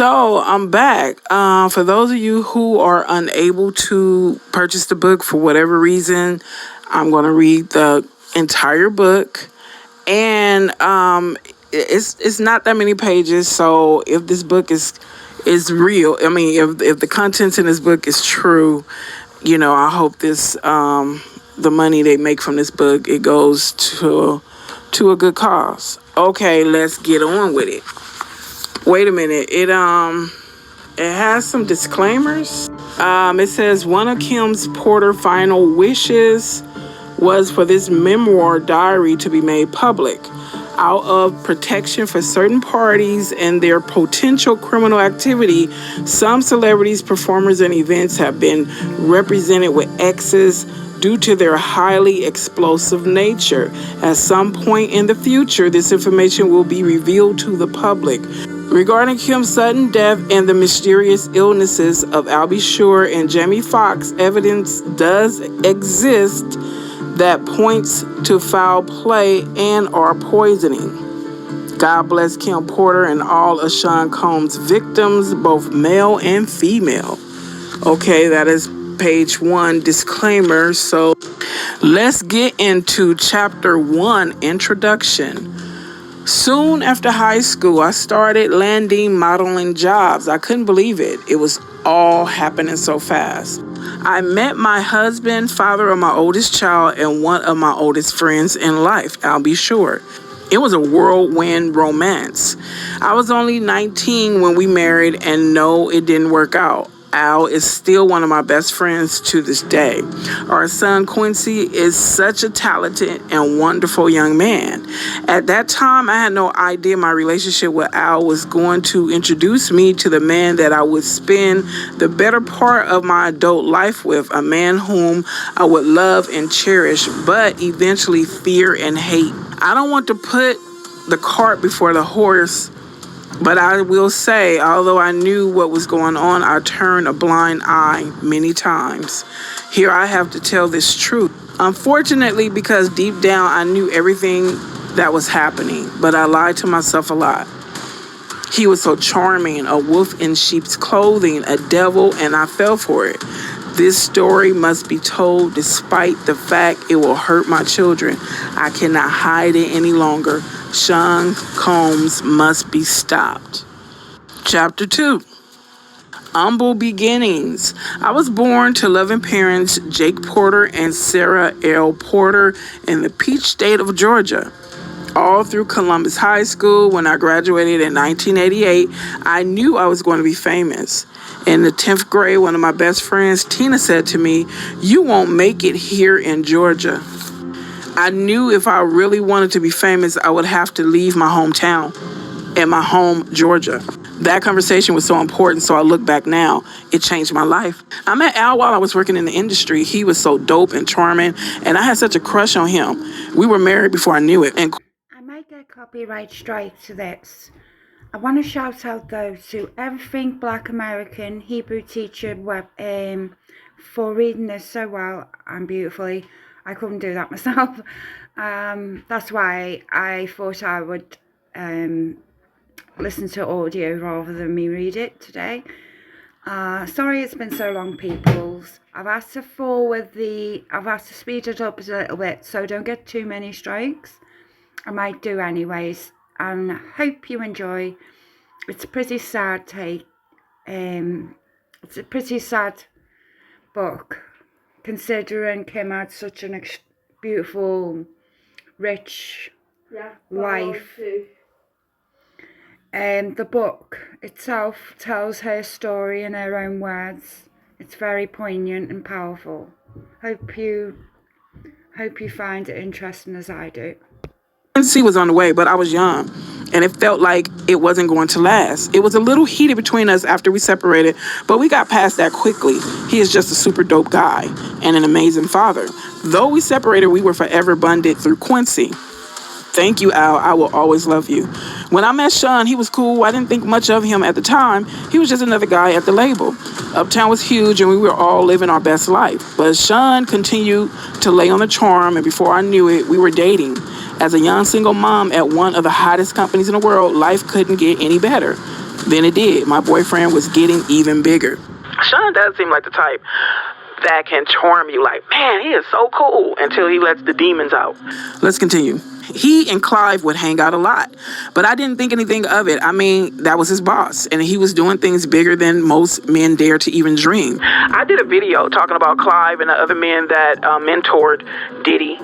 So I'm back. For those of you who are unable to purchase the book for whatever reason, I'm going to read the entire book, and it's not that many pages. So if this book is real, I mean, if the contents in this book is true, I hope this the money they make from this book, it goes to a good cause. Okay, let's get on with it. Wait a minute. It has some disclaimers. It says one of Kim's Porter final wishes was for this memoir diary to be made public. Out of protection for certain parties and their potential criminal activity, some celebrities, performers, and events have been represented with X's due to their highly explosive nature. At some point in the future, this information will be revealed to the public. Regarding Kim's sudden death and the mysterious illnesses of Albie Shore and Jamie Foxx, evidence does exist that points to foul play and/or poisoning. God bless Kim Porter and all of Sean Combs' victims, both male and female. Okay, that is page 1 disclaimer. So let's get into chapter 1, introduction. Soon after high school, I started landing modeling jobs. I couldn't believe it. It was all happening so fast. I met my husband, father of my oldest child, and one of my oldest friends in life, Albie Shore. It was a whirlwind romance. I was only 19 when we married, and no, it didn't work out. Al is still one of my best friends to this day. Our son Quincy is such a talented and wonderful young man. At that time, I had no idea my relationship with Al was going to introduce me to the man that I would spend the better part of my adult life with, a man whom I would love and cherish, but eventually fear and hate. I don't want to put the cart before the horse, but I will say, although I knew what was going on, I turned a blind eye many times. Here I have to tell this truth. Unfortunately, because deep down I knew everything that was happening, but I lied to myself a lot. He was so charming, a wolf in sheep's clothing, a devil, and I fell for it. This story must be told despite the fact it will hurt my children. I cannot hide it any longer. Sean Combs must be stopped. Chapter 2. Humble beginnings. I was born to loving parents Jake Porter and Sarah L. Porter in the Peach State of Georgia. All through Columbus High School, when I graduated in 1988, I knew I was going to be famous. In the 10th grade, one of my best friends, Tina, said to me, "You won't make it here in Georgia." I knew if I really wanted to be famous, I would have to leave my hometown and my home, Georgia. That conversation was so important, so I look back now. It changed my life. I met Al while I was working in the industry. He was so dope and charming, and I had such a crush on him. We were married before I knew it. And I might get copyright strike to this. I want to shout out, though, to everything Black American Hebrew teacher for reading this so well and beautifully. I couldn't do that myself. That's why I thought I would listen to audio rather than me read it today. Sorry it's been so long, peoples. I've had to speed it up a little bit, so don't get too many strikes. I might do anyways, and hope you enjoy. It's a pretty sad take. It's a pretty sad book, considering Kim had such an beautiful, rich life. The book itself tells her story in her own words. It's very poignant and powerful. Hope you find it interesting as I do. Quincy was on the way, but I was young, and it felt like it wasn't going to last. It was a little heated between us after we separated, but we got past that quickly. He is just a super dope guy and an amazing father. Though we separated, we were forever bonded through Quincy. Thank you, Al. I will always love you. When I met Sean, he was cool. I didn't think much of him at the time. He was just another guy at the label. Uptown was huge, and we were all living our best life. But Sean continued to lay on the charm, and before I knew it, we were dating. As a young single mom at one of the hottest companies in the world, life couldn't get any better. Then it did. My boyfriend was getting even bigger. Sean does seem like the type that can charm you, like, man, he is so cool, until he lets the demons out. Let's continue. He and Clive would hang out a lot, but I didn't think anything of it. I mean, that was his boss, and he was doing things bigger than most men dare to even dream. I did a video talking about Clive and the other men that mentored Diddy,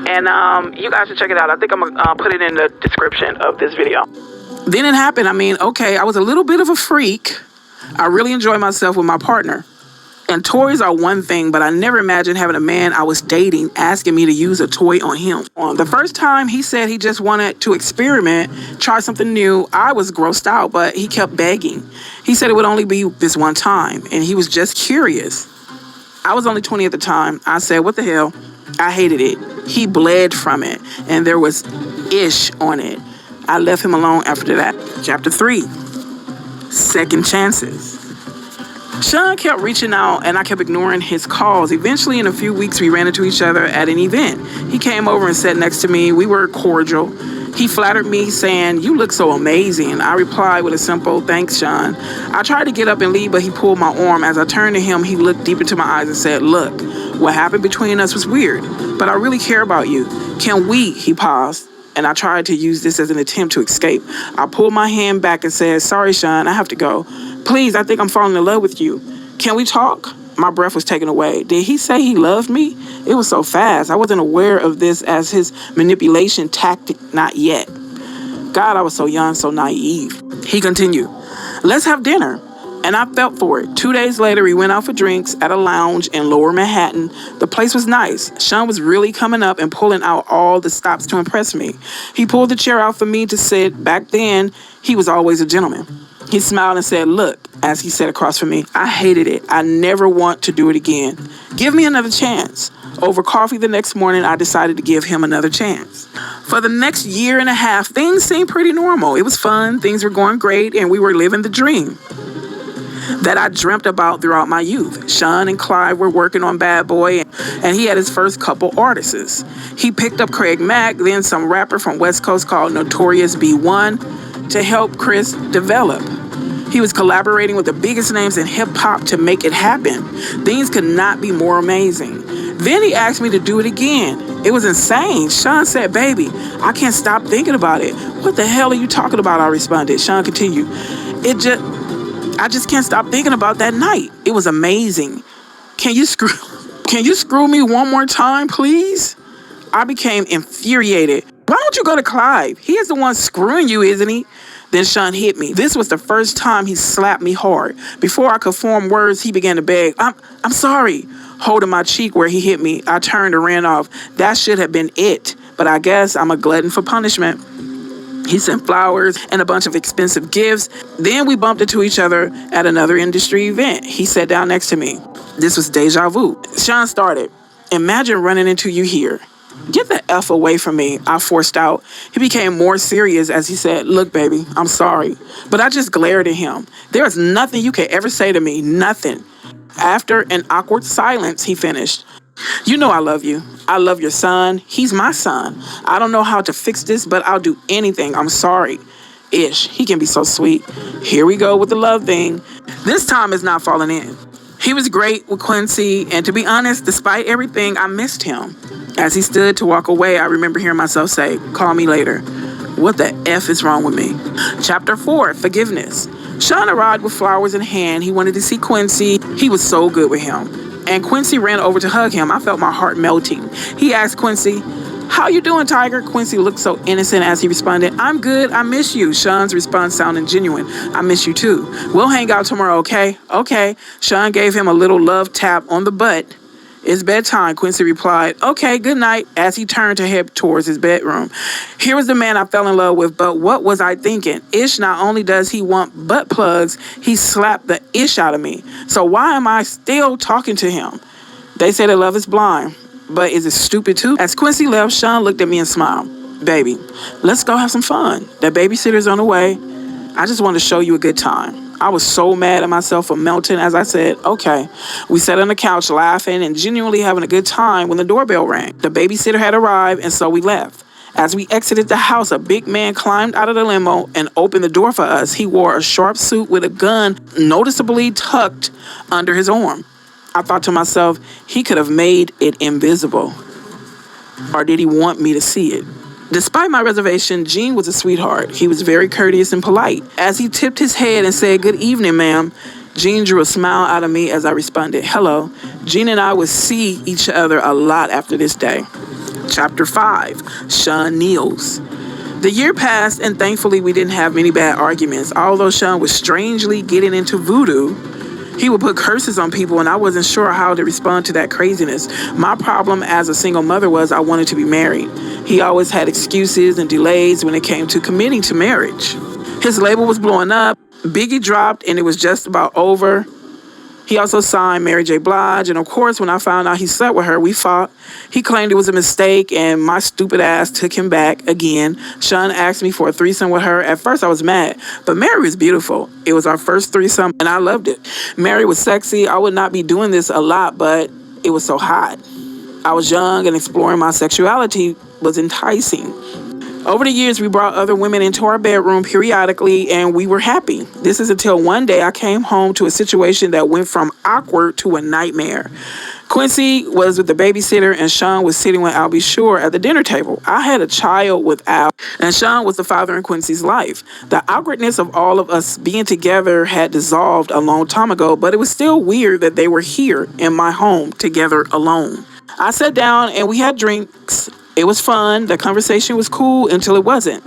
and you guys should check it out. I think I'm going to put it in the description of this video. Then it happened. I mean, okay, I was a little bit of a freak. I really enjoyed myself with my partner. And toys are one thing, but I never imagined having a man I was dating asking me to use a toy on him. The first time he said he just wanted to experiment, try something new, I was grossed out, but he kept begging. He said it would only be this one time, and he was just curious. I was only 20 at the time. I said, what the hell? I hated it. He bled from it, and there was ish on it. I left him alone after that. Chapter 3, Second Chances. Sean kept reaching out, and I kept ignoring his calls. Eventually, in a few weeks, we ran into each other at an event. He came over and sat next to me. We were cordial. He flattered me, saying, "You look so amazing." I replied with a simple, "Thanks, Sean." I tried to get up and leave, but he pulled my arm. As I turned to him, he looked deep into my eyes and said, "Look, what happened between us was weird, but I really care about you. Can we?" He paused, and I tried to use this as an attempt to escape. I pulled my hand back and said, "Sorry, Sean, I have to go. Please, I think I'm falling in love with you. Can we talk?" My breath was taken away. Did he say he loved me? It was so fast. I wasn't aware of this as his manipulation tactic. Not yet. God, I was so young, so naive. He continued, "Let's have dinner." And I felt for it. 2 days later, we went out for drinks at a lounge in Lower Manhattan. The place was nice. Sean was really coming up and pulling out all the stops to impress me. He pulled the chair out for me to sit. Back then, he was always a gentleman. He smiled and said, "Look," as he sat across from me, "I hated it. I never want to do it again. Give me another chance." Over coffee the next morning, I decided to give him another chance. For the next year and a half, things seemed pretty normal. It was fun. Things were going great, and we were living the dream that I dreamt about throughout my youth. Sean and Clive were working on Bad Boy, and he had his first couple artists. He picked up Craig Mack, then some rapper from West Coast called Notorious B1, to help Chris develop. He was collaborating with the biggest names in hip-hop to make it happen. Things could not be more amazing. Then he asked me to do it again. It was insane. Sean said, "Baby, I can't stop thinking about it." "What the hell are you talking about?" I responded. Sean continued, I just can't stop thinking about that night. It was amazing. Can you screw me one more time, please?" I became infuriated. "Why don't you go to Clive? He is the one screwing you, isn't he?" Then Sean hit me. This was the first time he slapped me hard. Before I could form words, he began to beg, I'm sorry." Holding my cheek where he hit me, I turned and ran off. That should have been it, but I guess I'm a glutton for punishment. He sent flowers and a bunch of expensive gifts. Then we bumped into each other at another industry event. He sat down next to me. This was deja vu. Sean started, "Imagine running into you here." "Get the F away from me," I forced out. He became more serious as he said, "Look, baby, I'm sorry." But I just glared at him. "There is nothing you can ever say to me, nothing." After an awkward silence, he finished, "You know I love you. I love your son. He's my son. I don't know how to fix this, but I'll do anything. I'm sorry." Ish, he can be so sweet. Here we go with the love thing. This time it's not falling in. He was great with Quincy, and to be honest, despite everything, I missed him. As he stood to walk away, I remember hearing myself say, "Call me later." What the F is wrong with me? Chapter 4, Forgiveness. Sean arrived with flowers in hand. He wanted to see Quincy. He was so good with him. And Quincy ran over to hug him. I felt my heart melting. He asked Quincy, "How you doing, Tiger?" Quincy looked so innocent as he responded, "I'm good. I miss you." Sean's response sounded genuine. "I miss you too. We'll hang out tomorrow, okay?" "Okay." Sean gave him a little love tap on the butt. "It's bedtime," Quincy replied. "Okay, good night," as he turned to head towards his bedroom. Here was the man I fell in love with, but what was I thinking? Ish, not only does he want butt plugs, he slapped the ish out of me. So why am I still talking to him? They say that love is blind, but is it stupid too? As Quincy left, Sean looked at me and smiled. "Baby, let's go have some fun. The babysitter's on the way. I just want to show you a good time." I was so mad at myself for melting as I said, "Okay." We sat on the couch laughing and genuinely having a good time when the doorbell rang. The babysitter had arrived, and so we left. As we exited the house, a big man climbed out of the limo and opened the door for us. He wore a sharp suit with a gun noticeably tucked under his arm. I thought to myself, he could have made it invisible. Or did he want me to see it? Despite my reservation, Gene was a sweetheart. He was very courteous and polite. As he tipped his head and said, "Good evening, ma'am," Gene drew a smile out of me as I responded, "Hello." Gene and I would see each other a lot after this day. Chapter 5, Sean Kneels. The year passed, and thankfully we didn't have many bad arguments. Although Sean was strangely getting into voodoo, he would put curses on people, and I wasn't sure how to respond to that craziness. My problem as a single mother was I wanted to be married. He always had excuses and delays when it came to committing to marriage. His label was blowing up, Biggie dropped, and it was just about over. He also signed Mary J. Blige, and of course, when I found out he slept with her, we fought. He claimed it was a mistake, and my stupid ass took him back again. Sean asked me for a threesome with her. At first, I was mad, but Mary was beautiful. It was our first threesome, and I loved it. Mary was sexy. I would not be doing this a lot, but it was so hot. I was young, and exploring my sexuality was enticing. Over the years, we brought other women into our bedroom periodically, and we were happy. This is until one day I came home to a situation that went from awkward to a nightmare. Quincy was with the babysitter, and Sean was sitting with Albie Shore at the dinner table. I had a child with Al, and Sean was the father in Quincy's life. The awkwardness of all of us being together had dissolved a long time ago, but it was still weird that they were here in my home together alone. I sat down, and we had drinks. It was fun. The conversation was cool until it wasn't.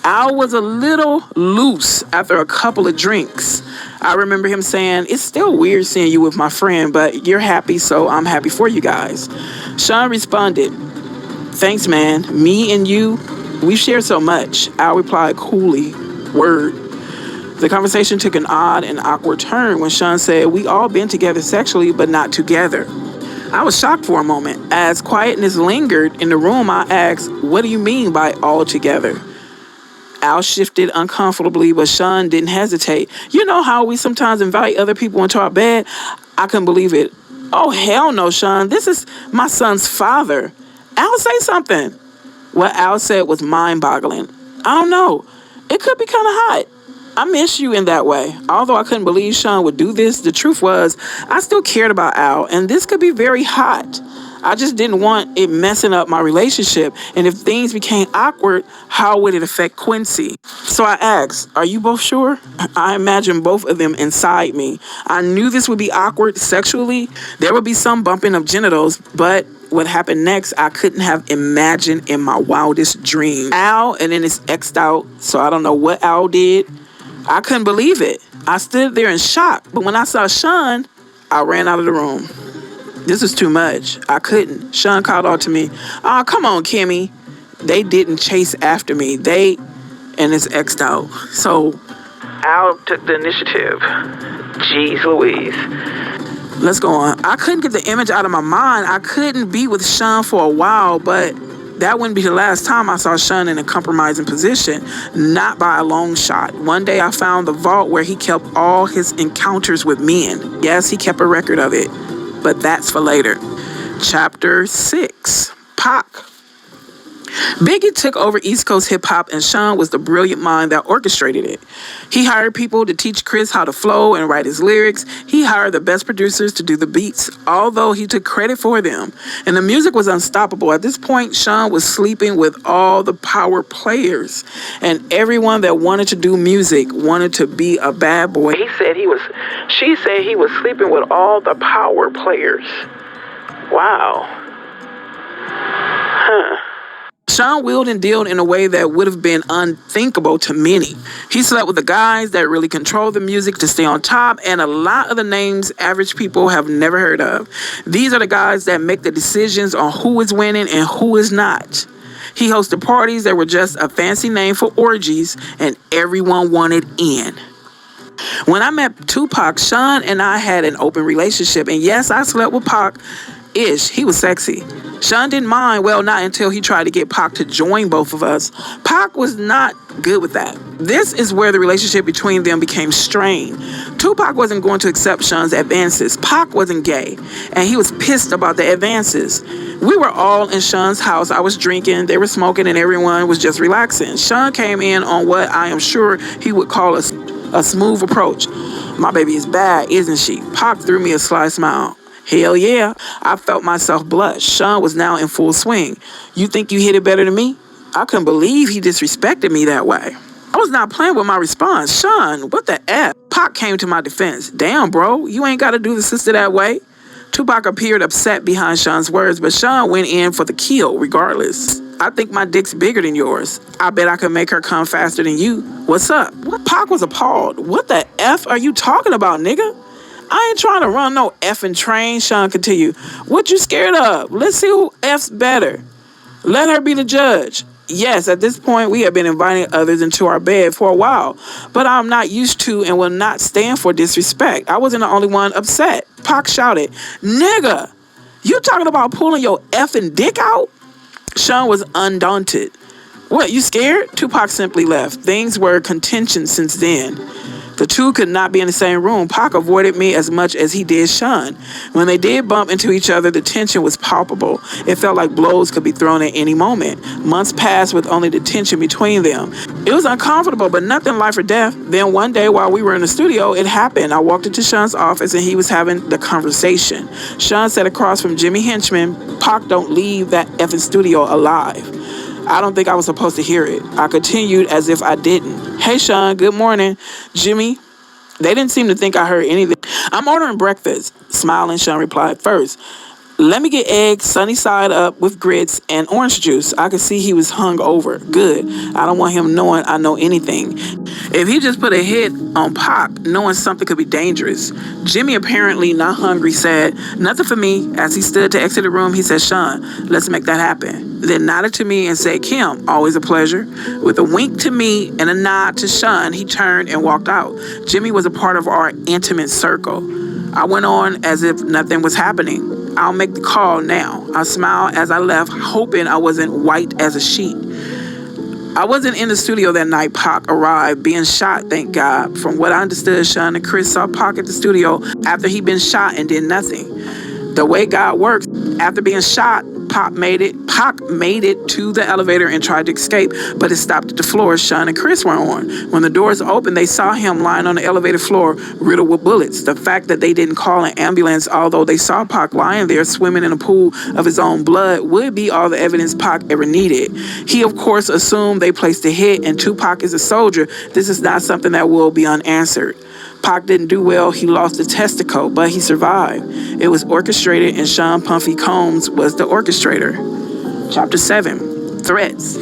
Al was a little loose after a couple of drinks. I remember him saying, "It's still weird seeing you with my friend, but you're happy, so I'm happy for you guys." Sean responded, "Thanks, man. Me and you, we share so much." Al replied coolly, "Word." The conversation took an odd and awkward turn when Sean said, "We all been together sexually, but not together." I was shocked for a moment. As quietness lingered in the room, I asked, "What do you mean by all together?" Al shifted uncomfortably, but Sean didn't hesitate. "You know how we sometimes invite other people into our bed?" I couldn't believe it. "Oh, hell no, Sean. This is my son's father." "Al, say something." What Al said was mind-boggling. "I don't know. It could be kind of hot. I miss you in that way." Although I couldn't believe Sean would do this, the truth was I still cared about Al, and this could be very hot. I just didn't want it messing up my relationship, and if things became awkward, how would it affect Quincy? So I asked, "Are you both sure?" I imagined both of them inside me. I knew this would be awkward sexually. There would be some bumping of genitals, but what happened next, I couldn't have imagined in my wildest dreams. Al, and then it's X'd out, so I don't know what Al did. I couldn't believe it. I stood there in shock, but when I saw Sean, I ran out of the room. This was too much. I couldn't. Sean called out to me, "Oh, come on, Kimmy." They didn't chase after me. And it's X'd out. So Al took the initiative. Jeez Louise. Let's go on. I couldn't get the image out of my mind. I couldn't be with Sean for a while, but that wouldn't be the last time I saw Sean in a compromising position, not by a long shot. One day I found the vault where he kept all his encounters with men. Yes, he kept a record of it, but that's for later. Chapter 6, Pac. Biggie took over East Coast hip-hop, and Sean was the brilliant mind that orchestrated it. He hired people to teach Chris how to flow and write his lyrics. He hired the best producers to do the beats, although he took credit for them. And the music was unstoppable. At this point, Sean was sleeping with all the power players, and everyone that wanted to do music wanted to be a bad boy. She said he was sleeping with all the power players. Wow. Sean wheeled and dealed in a way that would have been unthinkable to many. He slept with the guys that really control the music to stay on top, and a lot of the names average people have never heard of. These are the guys that make the decisions on who is winning and who is not. He hosted parties that were just a fancy name for orgies, and everyone wanted in. When I met Tupac, Sean and I had an open relationship, and yes, I slept with Pac. Ish, he was sexy. Sean didn't mind, well, not until he tried to get Pac to join both of us. Pac was not good with that. This is where the relationship between them became strained. Tupac wasn't going to accept Sean's advances. Pac wasn't gay, and he was pissed about the advances. We were all in Sean's house. I was drinking, they were smoking, and everyone was just relaxing. Sean came in on what I am sure he would call a smooth approach. My baby is bad, isn't she? Pac threw me a sly smile. Hell yeah. I felt myself blush. Sean was now in full swing. You think you hit it better than me? I couldn't believe he disrespected me that way. I was not playing with my response. Sean, what the F? Pac came to my defense. Damn, bro, you ain't got to do the sister that way. Tupac appeared upset behind Sean's words, but Sean went in for the kill regardless. I think my dick's bigger than yours. I bet I could make her come faster than you. What's up? Pac was appalled. What the F are you talking about, nigga? I ain't trying to run no effing train, Sean continued. What you scared of? Let's see who F's better. Let her be the judge. Yes, at this point, we have been inviting others into our bed for a while, but I'm not used to and will not stand for disrespect. I wasn't the only one upset. Pac shouted, nigga, you talking about pulling your effing dick out? Sean was undaunted. What, you scared? Tupac simply left. Things were contentious since then. The two could not be in the same room. Pac avoided me as much as he did Sean. When they did bump into each other, the tension was palpable. It felt like blows could be thrown at any moment. Months passed with only the tension between them. It was uncomfortable, but nothing life or death. Then one day while we were in the studio, it happened. I walked into Sean's office and he was having the conversation. Sean sat across from Jimmy Henchman. Pac don't leave that effing studio alive. I don't think I was supposed to hear it. I continued as if I didn't. Hey, Sean, good morning. Jimmy, they didn't seem to think I heard anything. I'm ordering breakfast. Smiling, Sean replied, first, let me get eggs sunny side up with grits and orange juice. I could see he was hung over. Good. I don't want him knowing I know anything. If he just put a hit on Pac, knowing something could be dangerous. Jimmy, apparently not hungry, said, nothing for me. As he stood to exit the room, he said, Sean, let's make that happen. Then nodded to me and said, Kim, always a pleasure. With a wink to me and a nod to Sean, he turned and walked out. Jimmy was a part of our intimate circle. I went on as if nothing was happening. I'll make the call now. I smiled as I left, hoping I wasn't white as a sheet. I wasn't in the studio that night. Pac arrived, being shot, thank God. From what I understood, Sean and Chris saw Pac at the studio after he'd been shot and did nothing. The way God works, after being shot, Pac made it to the elevator and tried to escape, but it stopped at the floor Sean and Chris were on. When the doors opened, they saw him lying on the elevator floor, riddled with bullets. The fact that they didn't call an ambulance, although they saw Pac lying there swimming in a pool of his own blood, would be all the evidence Pac ever needed. He, of course, assumed they placed a hit, and Tupac is a soldier. This is not something that will be unanswered. Pac didn't do well. He lost a testicle, but he survived. It was orchestrated, and Sean Puffy Combs was the orchestrator. Chapter 7, Threats.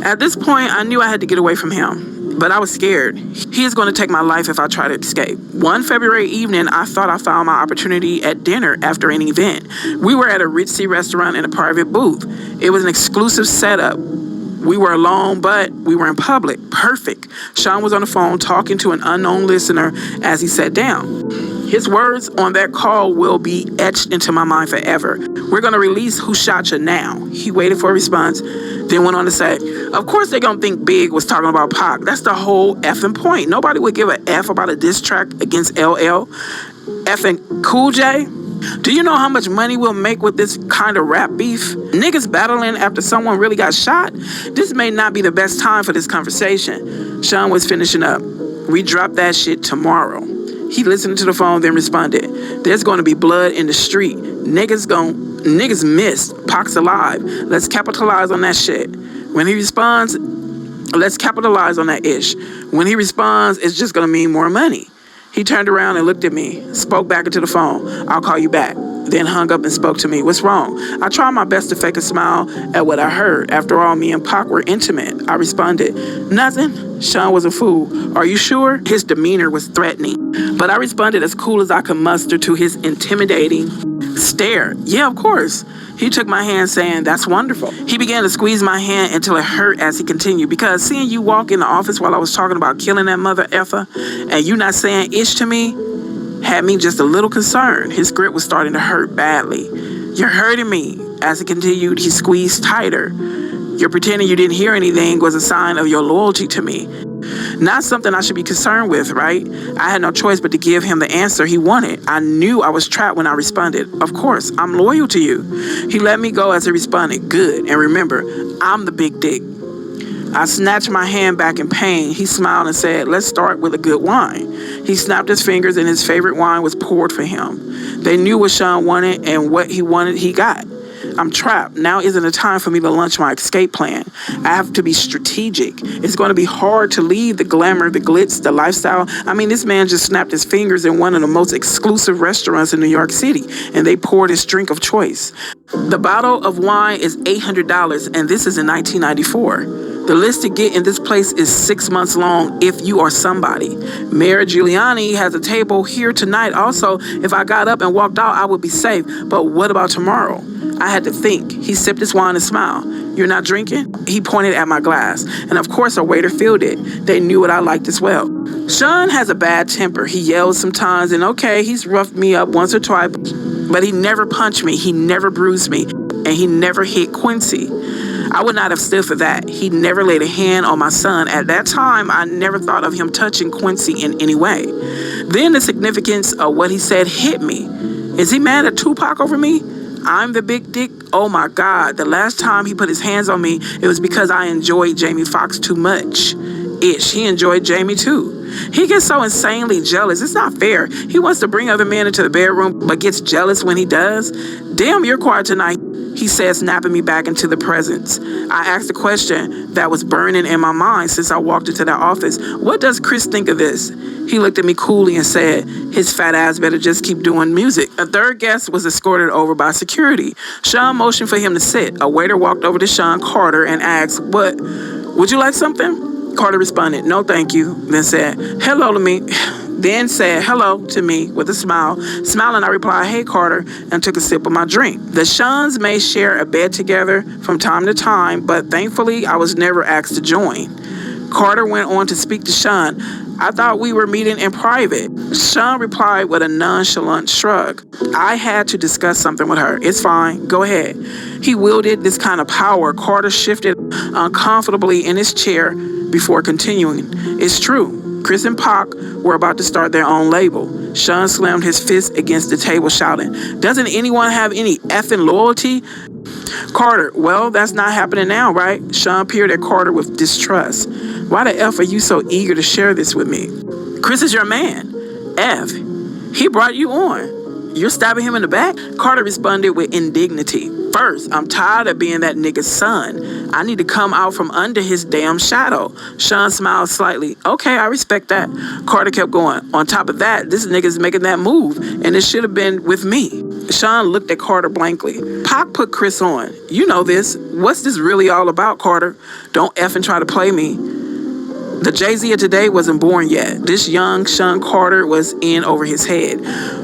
At this point, I knew I had to get away from him, but I was scared. He is going to take my life if I try to escape. One February evening, I thought I found my opportunity at dinner after an event. We were at a ritzy restaurant in a private booth. It was an exclusive setup. We were alone, but we were in public. Perfect. Sean was on the phone talking to an unknown listener as he sat down. His words on that call will be etched into my mind forever. We're going to release Who Shot You now. He waited for a response, then went on to say, of course they're going to think Big was talking about Pac. That's the whole effing point. Nobody would give a F about a diss track against LL. Effing Cool J. Do you know how much money we'll make with this kind of rap beef? Niggas battling after someone really got shot? This may not be the best time for this conversation. Sean was finishing up. We drop that shit tomorrow. He listened to the phone, then responded, there's going to be blood in the street. Niggas missed. Pac's alive. Let's capitalize on that shit. When he responds, let's capitalize on that ish. When he responds, it's just going to mean more money. He turned around and looked at me, spoke back into the phone. I'll call you back. Then hung up and spoke to me. What's wrong? I tried my best to fake a smile at what I heard. After all, me and Pac were intimate. I responded, nothing. Sean was a fool. Are you sure? His demeanor was threatening. But I responded as cool as I could muster to his intimidating stare. Yeah, of course. He took my hand saying, that's wonderful. He began to squeeze my hand until it hurt as he continued. Because seeing you walk in the office while I was talking about killing that mother effer and you not saying ish to me had me just a little concerned. His grip was starting to hurt badly. You're hurting me. As he continued, he squeezed tighter. Your pretending you didn't hear anything was a sign of your loyalty to me. Not something I should be concerned with, right? I had no choice but to give him the answer he wanted. I knew I was trapped when I responded. Of course, I'm loyal to you. He let me go as he responded. Good. And remember, I'm the big dick. I snatched my hand back in pain. He smiled and said, let's start with a good wine. He snapped his fingers and his favorite wine was poured for him. They knew what Sean wanted, and what he wanted, he got. I'm trapped. Now isn't the time for me to launch my escape plan. I have to be strategic. It's going to be hard to leave the glamour, the glitz, the lifestyle. I mean, this man just snapped his fingers in one of the most exclusive restaurants in New York City, and they poured his drink of choice. The bottle of wine is $800, and this is in 1994. The list to get in this place is 6 months long if you are somebody. Mayor Giuliani has a table here tonight. Also, if I got up and walked out, I would be safe. But what about tomorrow? I had to think. He sipped his wine and smiled. You're not drinking? He pointed at my glass. And of course, a waiter filled it. They knew what I liked as well. Sean has a bad temper. He yells sometimes, and okay, he's roughed me up once or twice, but he never punched me. He never bruised me. And he never hit Quincy. I would not have stood for that. He never laid a hand on my son. At that time, I never thought of him touching Quincy in any way. Then the significance of what he said hit me. Is he mad at Tupac over me? I'm the big dick? Oh my God. The last time he put his hands on me, it was because I enjoyed Jamie Foxx too much. He enjoyed Jamie too. He gets so insanely jealous. It's not fair. He wants to bring other men into the bedroom, but gets jealous when he does. Damn, you're quiet tonight, he said, snapping me back into the presence. I asked a question that was burning in my mind since I walked into that office. What does Chris think of this? He looked at me coolly and said, his fat ass better just keep doing music. A third guest was escorted over by security. Sean motioned for him to sit. A waiter walked over to Sean Carter and asked, what, would you like something? Carter responded, no thank you, then said hello to me with a smile. Smiling, I replied, hey Carter, and took a sip of my drink. The Seans may share a bed together from time to time, but thankfully I was never asked to join. Carter went on to speak to Sean. I thought we were meeting in private. Sean replied with a nonchalant shrug. I had to discuss something with her. It's fine. Go ahead. He wielded this kind of power. Carter shifted uncomfortably in his chair before continuing. It's true. Chris and Pac were about to start their own label. Sean slammed his fist against the table, shouting, doesn't anyone have any effing loyalty? Carter, well, that's not happening now, right? Sean peered at Carter with distrust. Why the F are you so eager to share this with me? Chris is your man. F, he brought you on. You're stabbing him in the back? Carter responded with indignity. First, I'm tired of being that nigga's son. I need to come out from under his damn shadow. Sean smiled slightly. Okay, I respect that. Carter kept going. On top of that, this nigga's making that move, and it should have been with me. Sean looked at Carter blankly. Pac put Chris on. You know this. What's this really all about, Carter? Don't effing try to play me. The Jay-Z of today wasn't born yet. This young Sean Carter was in over his head.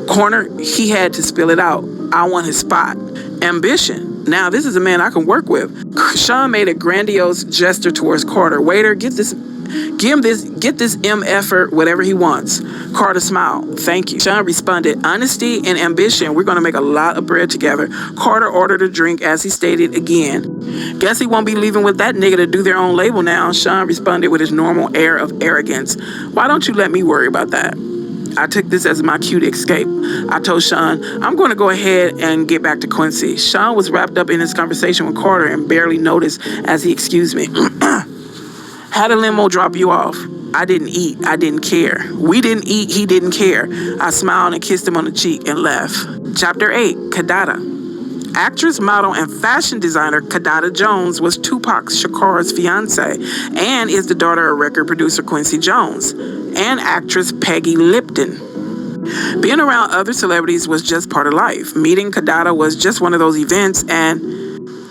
Corner, he had to spill it out. I want his spot. Ambition. Now, this is a man I can work with. Sean made a grandiose gesture towards Carter. Waiter, get this MFer whatever he wants. Carter smiled. Thank you. Sean responded, honesty and ambition. We're going to make a lot of bread together. Carter ordered a drink as he stated again. Guess he won't be leaving with that nigga to do their own label now. Sean responded with his normal air of arrogance. Why don't you let me worry about that? I took this as my cue to escape. I told Sean, I'm going to go ahead and get back to Quincy. Sean was wrapped up in his conversation with Carter and barely noticed as he excused me. Had a limo drop you off. I didn't eat. I didn't care. We didn't eat. He didn't care. I smiled and kissed him on the cheek and left. Chapter 8, Kadada. Actress, model, and fashion designer Kadada Jones was Tupac Shakur's fiance and is the daughter of record producer Quincy Jones and actress Peggy Lipton. Being around other celebrities was just part of life. Meeting Kadada was just one of those events, and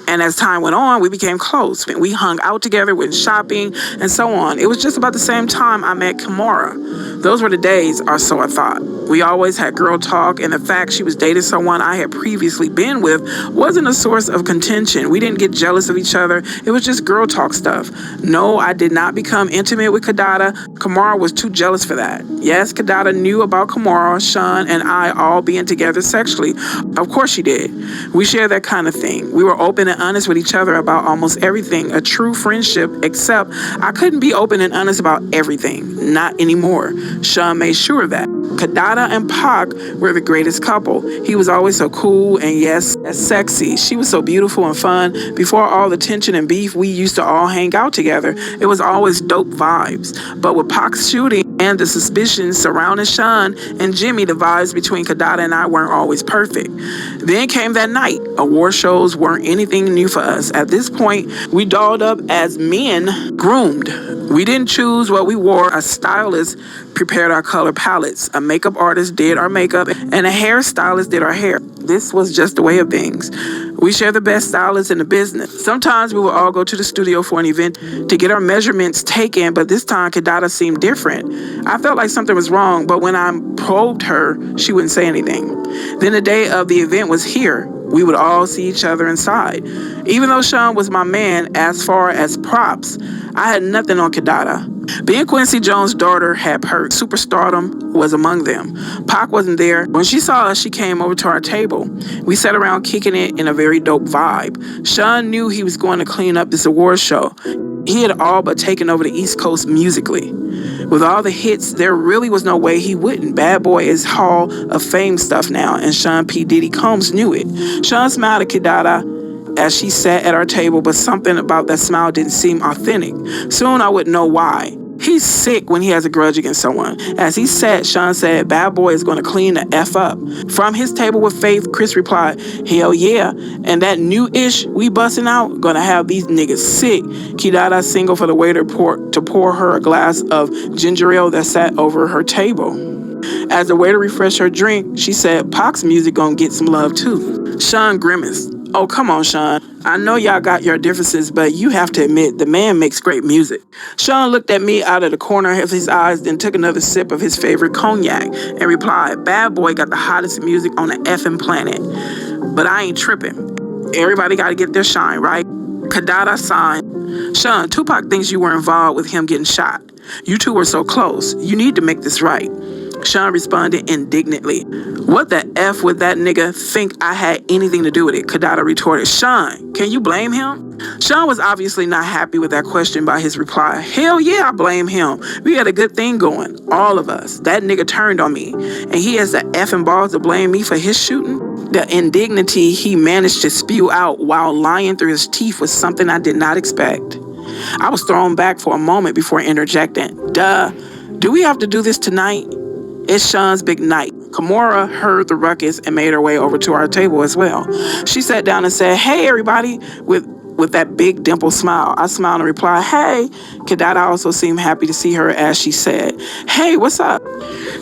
And as time went on, we became close. We hung out together, went shopping, and so on. It was just about the same time I met Kimora. Those were the days, or so I thought. We always had girl talk, and the fact she was dating someone I had previously been with wasn't a source of contention. We didn't get jealous of each other. It was just girl talk stuff. No, I did not become intimate with Kadada. Kimora was too jealous for that. Yes, Kadada knew about Kimora, Sean, and I all being together sexually. Of course she did. We shared that kind of thing. We were open and honest with each other about almost everything. A true friendship, except I couldn't be open and honest about everything. Not anymore. Sean made sure of that. Kadada and Pac were the greatest couple. He was always so cool and yes, sexy. She was so beautiful and fun. Before all the tension and beef, we used to all hang out together. It was always dope vibes. But with Pac's shooting and the suspicions surrounding Sean and Jimmy, the vibes between Kadada and I weren't always perfect. Then came that night. Award shows weren't anything new for us. At this point, we dolled up as men, groomed. We didn't choose what we wore. A stylist prepared our color palettes. A makeup artist did our makeup, and a hairstylist did our hair. This was just the way of things. We shared the best stylists in the business. Sometimes we would all go to the studio for an event to get our measurements taken, but this time Kadada seemed different. I felt like something was wrong, but when I probed her, she wouldn't say anything. Then the day of the event was here. We would all see each other inside. Even though Sean was my man as far as props, I had nothing on Kadada. Being Quincy Jones' daughter had perks. Superstardom was among them. Pac wasn't there. When she saw us, she came over to our table. We sat around kicking it in a very dope vibe. Sean knew he was going to clean up this award show. He had all but taken over the East Coast musically. With all the hits, there really was no way he wouldn't. Bad Boy is Hall of Fame stuff now, and Sean P. Diddy Combs knew it. Sean smiled at Kadada as she sat at our table, but something about that smile didn't seem authentic. Soon I would know why. He's sick when he has a grudge against someone. As he sat, Sean said, Bad Boy is going to clean the F up. From his table with Faith, Chris replied, hell yeah. And that new ish we busting out, gonna have these niggas sick. Kadada singled for the waiter to pour her a glass of ginger ale that sat over her table. As the waiter refreshed her drink, she said, Pac's music gonna get some love too. Sean grimaced. Oh, come on, Sean. I know y'all got your differences, but you have to admit, the man makes great music. Sean looked at me out of the corner of his eyes, then took another sip of his favorite cognac and replied, Bad Boy got the hottest music on the effing planet. But I ain't tripping. Everybody got to get their shine, right? Kadada signed. Sean, Tupac thinks you were involved with him getting shot. You two were so close. You need to make this right. Sean responded indignantly. What the F would that nigga think I had anything to do with it? Kadada retorted. Sean, can you blame him? Sean was obviously not happy with that question by his reply. Hell yeah, I blame him. We had a good thing going. All of us. That nigga turned on me. And he has the effing balls to blame me for his shooting? The indignity he managed to spew out while lying through his teeth was something I did not expect. I was thrown back for a moment before interjecting. Duh. Do we have to do this tonight? It's Sean's big night. Kimora heard the ruckus and made her way over to our table as well. She sat down and said, hey, everybody, with that big dimple smile. I smiled and replied, hey. Kadada also seemed happy to see her as she said, hey, what's up?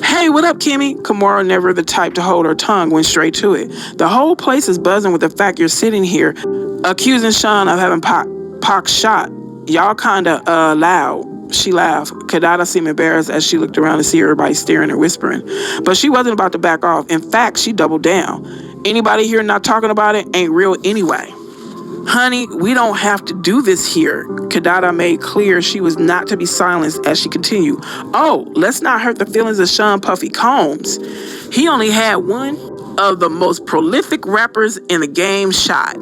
Hey, what up, Kimmy? Kimora, never the type to hold her tongue, went straight to it. The whole place is buzzing with the fact you're sitting here accusing Sean of having Pac shot. Y'all kinda loud. She laughed. Kadada seemed embarrassed as she looked around to see everybody staring and whispering. But she wasn't about to back off. In fact, she doubled down. Anybody here not talking about it ain't real anyway. Honey, we don't have to do this here. Kadada made clear she was not to be silenced as she continued. Oh, let's not hurt the feelings of Sean Puffy Combs. He only had one of the most prolific rappers in the game shot.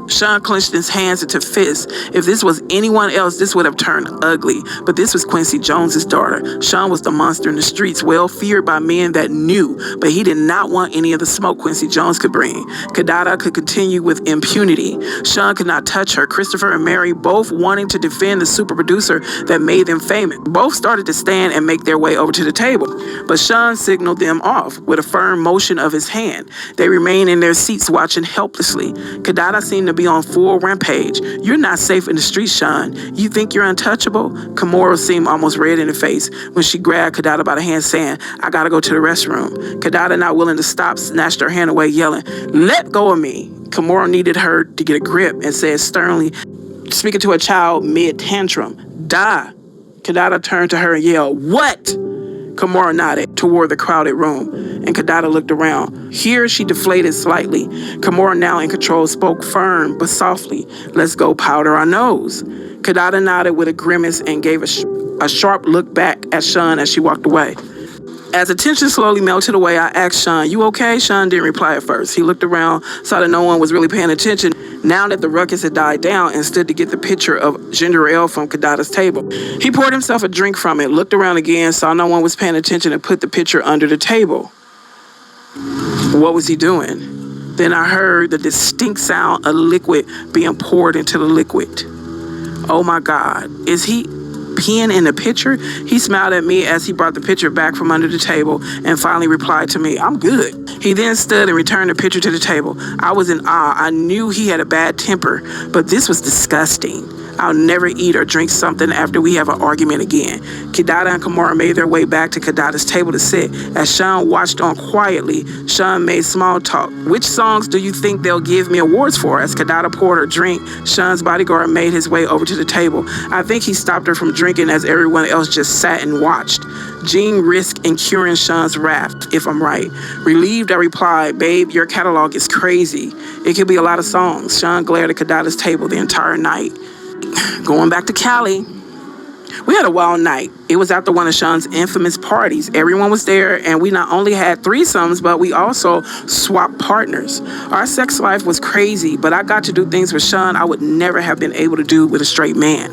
Sean clenched his hands into fists. If this was anyone else, this would have turned ugly. But this was Quincy Jones's daughter. Sean was the monster in the streets, well feared by men that knew, but he did not want any of the smoke Quincy Jones could bring. Kadada could continue with impunity. Sean could not touch her. Christopher and Mary, both wanting to defend the super producer that made them famous, both started to stand and make their way over to the table. But Sean signaled them off with a firm motion of his hand. They remained in their seats watching helplessly. Kadada seemed to be on full rampage. You're not safe in the streets, Sean. You think you're untouchable? Kimora seemed almost red in the face when she grabbed Kadada by the hand, saying, I gotta go to the restroom. Kadada, not willing to stop, snatched her hand away, yelling, let go of me. Kimora needed her to get a grip and said sternly, speaking to a child mid-tantrum, "Die." Kidada turned to her and yelled, "What?" Kimora nodded toward the crowded room, and Kidada looked around. Here she deflated slightly. Kimora, now in control, spoke firm but softly, "Let's go powder our nose." Kidada nodded with a grimace and gave a sharp look back at Sean as she walked away. As the tension slowly melted away, I asked Sean, "You okay?" Sean didn't reply at first. He looked around, saw that no one was really paying attention now that the ruckus had died down, and stood to get the picture of ginger ale from Kidada's table. He poured himself a drink from it, looked around again, saw no one was paying attention, and put the pitcher under the table. What was he doing? Then I heard the distinct sound of liquid being poured into the liquid. Oh my God, is he peeing in the pitcher? He smiled at me as he brought the pitcher back from under the table and finally replied to me, "I'm good." He then stood and returned the pitcher to the table. I was in awe. I knew he had a bad temper, but this was disgusting. I'll never eat or drink something after we have an argument again. Kidada and Kimora made their way back to Kidada's table to sit. As Sean watched on quietly, Sean made small talk. "Which songs do you think they'll give me awards for?" As Kidada poured her drink, Sean's bodyguard made his way over to the table. I think he stopped her from drinking as everyone else just sat and watched. Jean risked incurring Sean's wrath, if I'm right. Relieved, I replied, "Babe, your catalog is crazy. It could be a lot of songs." Sean glared at Kidada's table the entire night. Going back to Cali, we had a wild night. It was after one of Sean's infamous parties. Everyone was there, and we not only had threesomes, but we also swapped partners. Our sex life was crazy, but I got to do things with Sean I would never have been able to do with a straight man.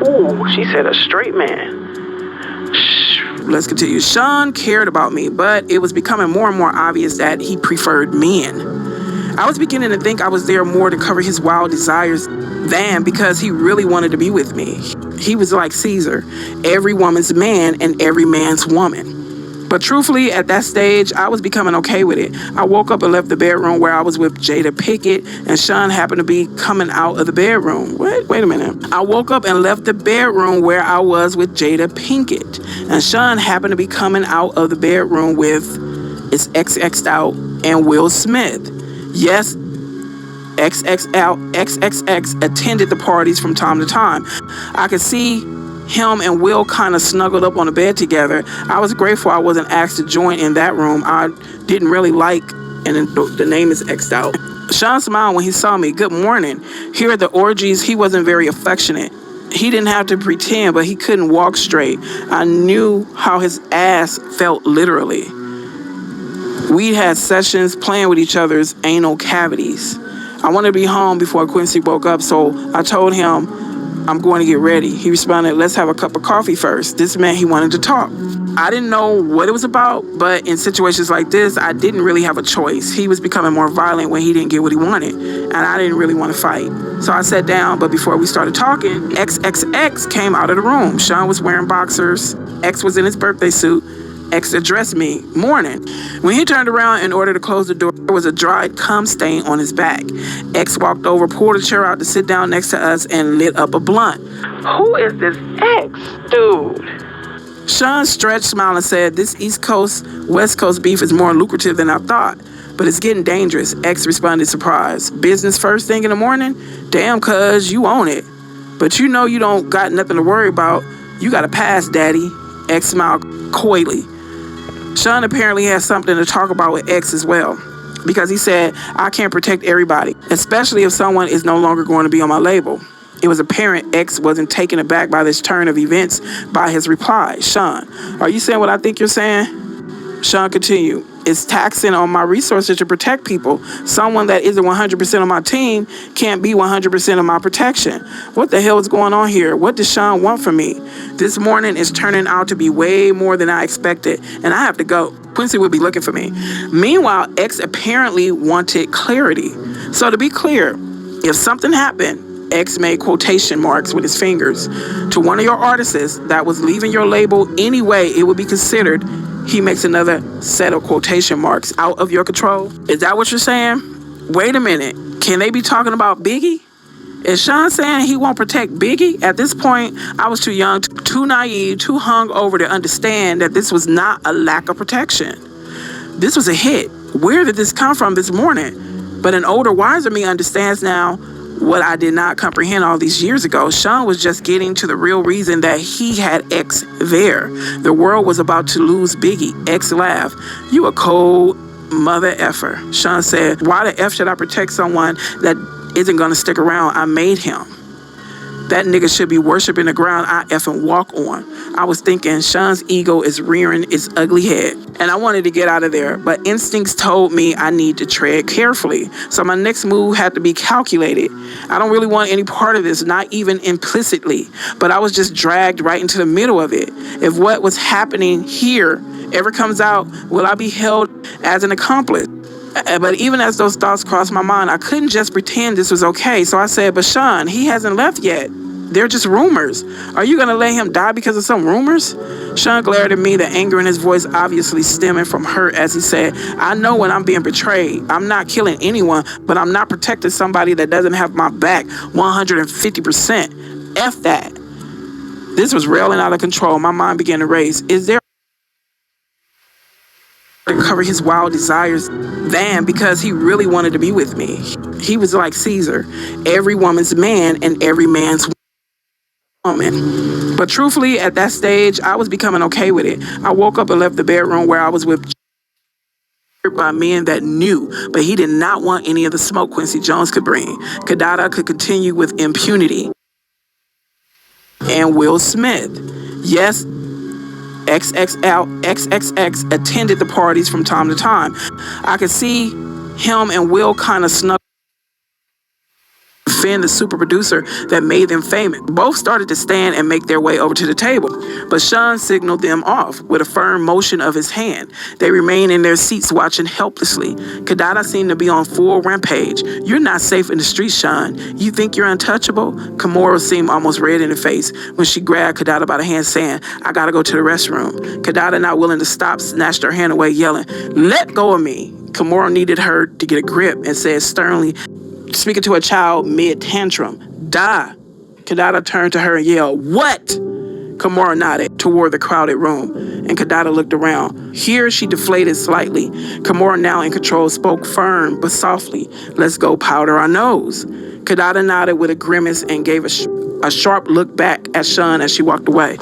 Oh, she said a straight man. Let's continue. Sean cared about me, but it was becoming more and more obvious that he preferred men. I was beginning to think I was there more to cover his wild desires than because he really wanted to be with me. He was like Caesar, every woman's man and every man's woman. But truthfully, at that stage, I was becoming okay with it. I woke up and left the bedroom where I was with Jada Pinkett, and Sean happened to be coming out of the bedroom. Wait a minute. I woke up and left the bedroom where I was with Jada Pinkett, and Sean happened to be coming out of the bedroom with it's XX'd out and Will Smith. Yes, XXX attended the parties from time to time. I could see him and Will kind of snuggled up on the bed together. I was grateful I wasn't asked to join in that room. I didn't really like, and the name is X'd out. Sean smiled when he saw me. "Good morning." Here at the orgies, he wasn't very affectionate. He didn't have to pretend, but he couldn't walk straight. I knew how his ass felt literally. We had sessions playing with each other's anal cavities. I wanted to be home before Quincy woke up, so I told him I'm going to get ready. He responded, "Let's have a cup of coffee first." This meant he wanted to talk. I didn't know what it was about, but in situations like this, I didn't really have a choice. He was becoming more violent when he didn't get what he wanted, and I didn't really want to fight. So I sat down, but before we started talking, XXX came out of the room. Sean was wearing boxers. X was in his birthday suit. X addressed me, "Morning." When he turned around in order to close the door, there was a dried cum stain on his back. X walked over, pulled a chair out to sit down next to us, and lit up a blunt. "Who is this X dude?" Sean stretched, smiled, and said, "This East Coast, West Coast beef is more lucrative than I thought, but it's getting dangerous." X responded, surprised. "Business first thing in the morning? Damn, cuz, you own it. But you know you don't got nothing to worry about. You got a pass, daddy." X smiled coyly. Sean apparently had something to talk about with X as well, because he said, "I can't protect everybody, especially if someone is no longer going to be on my label." It was apparent X wasn't taken aback by this turn of events by his reply. "Sean, are you saying what I think you're saying?" Sean continued, "It's taxing on my resources to protect people. Someone that isn't 100% on my team can't be 100% of my protection. What the hell is going on here? What does Sean want from me? This morning is turning out to be way more than I expected, and I have to go. Quincy will be looking for me." Meanwhile, X apparently wanted clarity. So to be clear, if something happened, X made quotation marks with his fingers, to one of your artists that was leaving your label anyway, it would be considered he makes another set of quotation marks out of your control. Is that what you're saying? Wait a minute. Can they be talking about Biggie? Is Sean saying he won't protect Biggie? At this point, I was too young, too naive, too hungover to understand that this was not a lack of protection. This was a hit. Where did this come from this morning? But an older, wiser me understands now what I did not comprehend all these years ago. Sean was just getting to the real reason that he had X there. The world was about to lose Biggie. X laughed. You a cold mother effer. Sean said, why the F should I protect someone that isn't going to stick around? I made him. That nigga should be worshiping the ground I effing walk on. I was thinking Sean's ego is rearing its ugly head, and I wanted to get out of there, but instincts told me I need to tread carefully. So my next move had to be calculated. I don't really want any part of this, not even implicitly, but I was just dragged right into the middle of it. If what was happening here ever comes out, will I be held as an accomplice? But even as those thoughts crossed my mind, I couldn't just pretend this was okay. So I said, but Sean, he hasn't left yet. They're just rumors. Are you going to let him die because of some rumors? Sean glared at me, the anger in his voice obviously stemming from hurt as he said, I know when I'm being betrayed. I'm not killing anyone, but I'm not protecting somebody that doesn't have my back 150%. F that. This was railing out of control. My mind began to race. Is there to cover his wild desires than because he really wanted to be with me? He was like Caesar, every woman's man and every man's woman. But truthfully, at that stage, I was becoming okay with it. I woke up and left the bedroom where I was with by men that knew, but he did not want any of the smoke Quincy Jones could bring. Kadada could continue with impunity. And Will Smith. Yes, XXX attended the parties from time to time. I could see him and Will kind of snuck Finn, the super producer that made them famous. Both started to stand and make their way over to the table, but Sean signaled them off with a firm motion of his hand. They remained in their seats watching helplessly. Kadada seemed to be on full rampage. You're not safe in the streets, Sean. You think you're untouchable? Kimura seemed almost red in the face when she grabbed Kadada by the hand, saying, I gotta go to the restroom. Kadada, not willing to stop, snatched her hand away, yelling, let go of me. Kimura needed her to get a grip and said sternly, speaking to a child mid-tantrum, die. Kadada turned to her and yelled, what? Kimura nodded toward the crowded room, and Kadada looked around. Here she deflated slightly. Kimura, now in control, spoke firm but softly, let's go powder our nose. Kadada nodded with a grimace and gave a sharp look back at Sean as she walked away.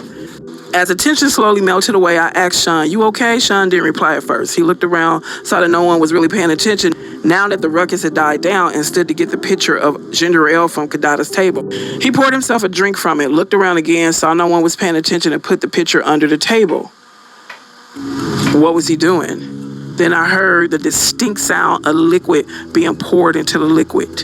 As the tension slowly melted away, I asked Sean, you okay? Sean didn't reply at first. He looked around, saw that no one was really paying attention now that the ruckus had died down, and stood to get the picture of ginger ale from Kadada's table. He poured himself a drink from it, looked around again, saw no one was paying attention, and put the pitcher under the table. What was he doing? Then I heard the distinct sound of liquid being poured into the liquid.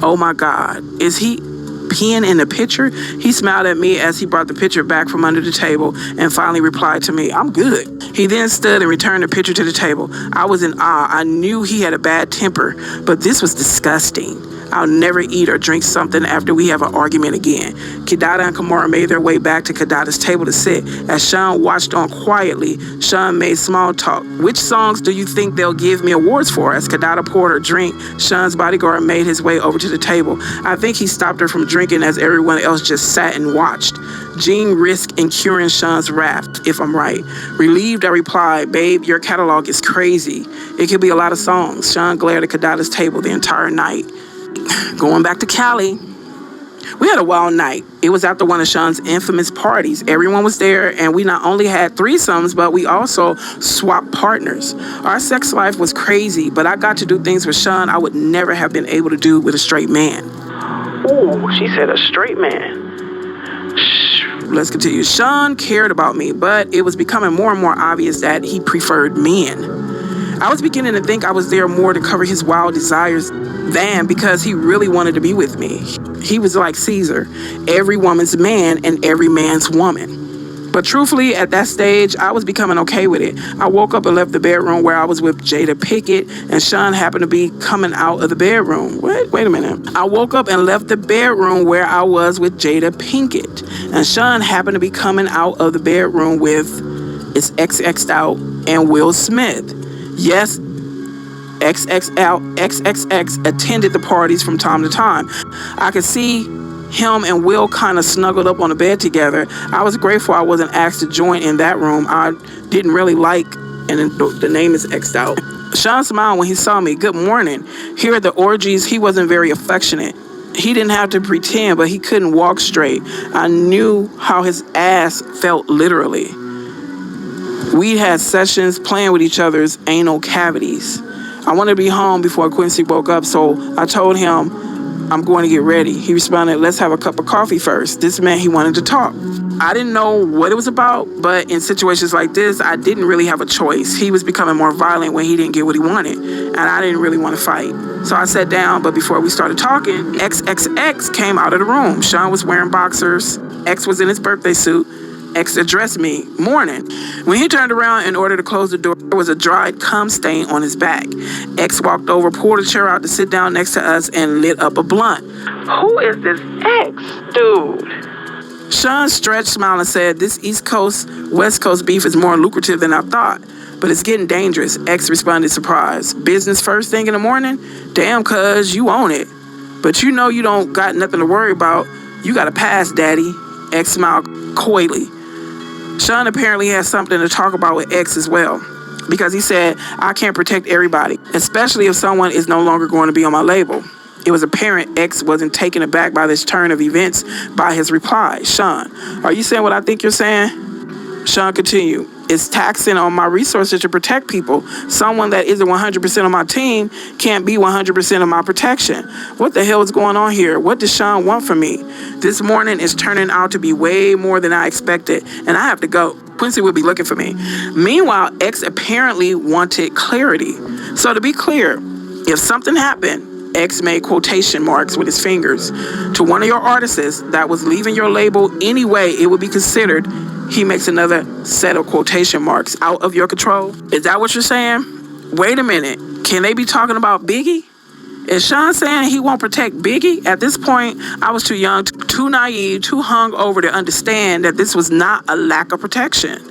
Oh my God, is he peeing in the pitcher? He smiled at me as he brought the pitcher back from under the table and finally replied to me, I'm good. He then stood and returned the pitcher to the table. I was in awe. I knew he had a bad temper, but this was disgusting. I'll never eat or drink something after we have an argument again. Kadada and Kimura made their way back to Kadada's table to sit. As Sean watched on quietly, Sean made small talk. Which songs do you think they'll give me awards for? As Kadada poured her drink, Sean's bodyguard made his way over to the table. I think he stopped her from drinking as everyone else just sat and watched. Gene risked incurring Sean's wrath, if I'm right. Relieved, I replied, babe, your catalog is crazy. It could be a lot of songs. Sean glared at Kadada's table the entire night. Going back to Cali, we had a wild night. It was after one of Sean's infamous parties. Everyone was there, and we not only had threesomes, but we also swapped partners. Our sex life was crazy, but I got to do things with Sean I would never have been able to do with a straight man. Ooh, she said a straight man. Let's continue. Sean cared about me, but it was becoming more and more obvious that he preferred men. I was beginning to think I was there more to cover his wild desires than because he really wanted to be with me. He was like Caesar, every woman's man and every man's woman. But truthfully, at that stage, I was becoming okay with it. I woke up and left the bedroom where I was with Jada Pinkett, and Sean happened to be coming out of the bedroom. Wait a minute. I woke up and left the bedroom where I was with Jada Pinkett, and Sean happened to be coming out of the bedroom with it's XX'd out and Will Smith. Yes, XXX attended the parties from time to time. I could see him and Will kind of snuggled up on the bed together. I was grateful I wasn't asked to join in that room. I didn't really like, and the name is X'd out. Sean smiled when he saw me. Good morning. Here at the orgies, he wasn't very affectionate. He didn't have to pretend, but he couldn't walk straight. I knew how his ass felt literally. We had sessions playing with each other's anal cavities. I wanted to be home before Quincy woke up, so I told him I'm going to get ready. He responded, let's have a cup of coffee first. This meant he wanted to talk. I didn't know what it was about, but in situations like this, I didn't really have a choice. He was becoming more violent when he didn't get what he wanted, and I didn't really want to fight. So I sat down, but before we started talking, XXX came out of the room. Sean was wearing boxers. X was in his birthday suit. X addressed me, morning. When he turned around in order to close the door, there was a dried cum stain on his back. X walked over, pulled a chair out to sit down next to us, and lit up a blunt. Who is this X dude? Sean stretched, smiled, and said, this East Coast, West Coast beef is more lucrative than I thought, but it's getting dangerous. X responded, surprised. Business first thing in the morning? Damn, cuz, you own it. But you know you don't got nothing to worry about. You got a pass, daddy. X smiled coyly. Sean apparently has something to talk about with X as well, because he said, I can't protect everybody, especially if someone is no longer going to be on my label. It was apparent X wasn't taken aback by this turn of events by his reply. Sean, are you saying what I think you're saying? Sean continued, it's taxing on my resources to protect people. Someone that isn't 100% on my team can't be 100% of my protection. What the hell is going on here? What does Sean want from me? This morning is turning out to be way more than I expected, and I have to go. Quincy will be looking for me. Meanwhile, X apparently wanted clarity. So to be clear, if something happened, X made quotation marks with his fingers to one of your artists that was leaving your label anyway, it would be considered he makes another set of quotation marks out of your control. Is that what you're saying? Wait a minute. Can they be talking about Biggie? Is Sean saying he won't protect Biggie? At this point, I was too young, too naive, too hungover to understand that this was not a lack of protection.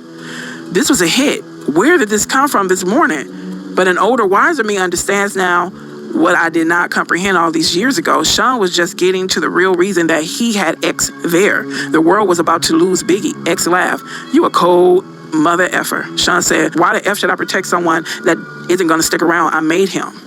This was a hit. Where did this come from this morning? But an older, wiser me understands now what I did not comprehend all these years ago. Sean was just getting to the real reason that he had X there. The world was about to lose Biggie. X laughed. You a cold mother effer. Sean said, why the F should I protect someone that isn't going to stick around? I made him.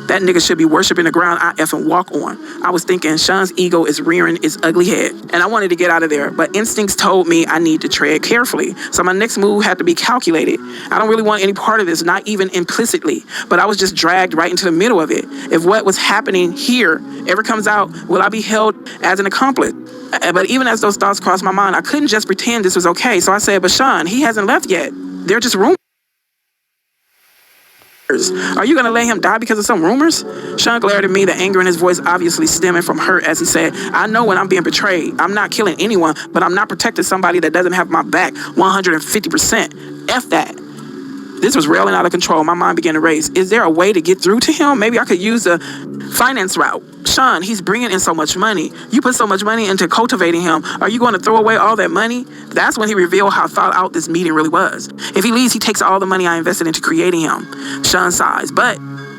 That nigga should be worshiping the ground I effing walk on. I was thinking Sean's ego is rearing its ugly head, and I wanted to get out of there, but instincts told me I need to tread carefully. So my next move had to be calculated. I don't really want any part of this, not even implicitly, but I was just dragged right into the middle of it. If what was happening here ever comes out, will I be held as an accomplice? But even as those thoughts crossed my mind, I couldn't just pretend this was okay. So I said, but Sean, he hasn't left yet. They're just rumors. Are you going to let him die because of some rumors? Sean glared at me, the anger in his voice obviously stemming from hurt as he said, I know when I'm being betrayed. I'm not killing anyone, but I'm not protecting somebody that doesn't have my back 150%. F that. This was railing out of control. My mind began to race. Is there a way to get through to him? Maybe I could use the finance route. Sean, he's bringing in so much money. You put so much money into cultivating him. Are you going to throw away all that money? That's when he revealed how thought out this meeting really was. If he leaves, he takes all the money I invested into creating him. Sean sighs. But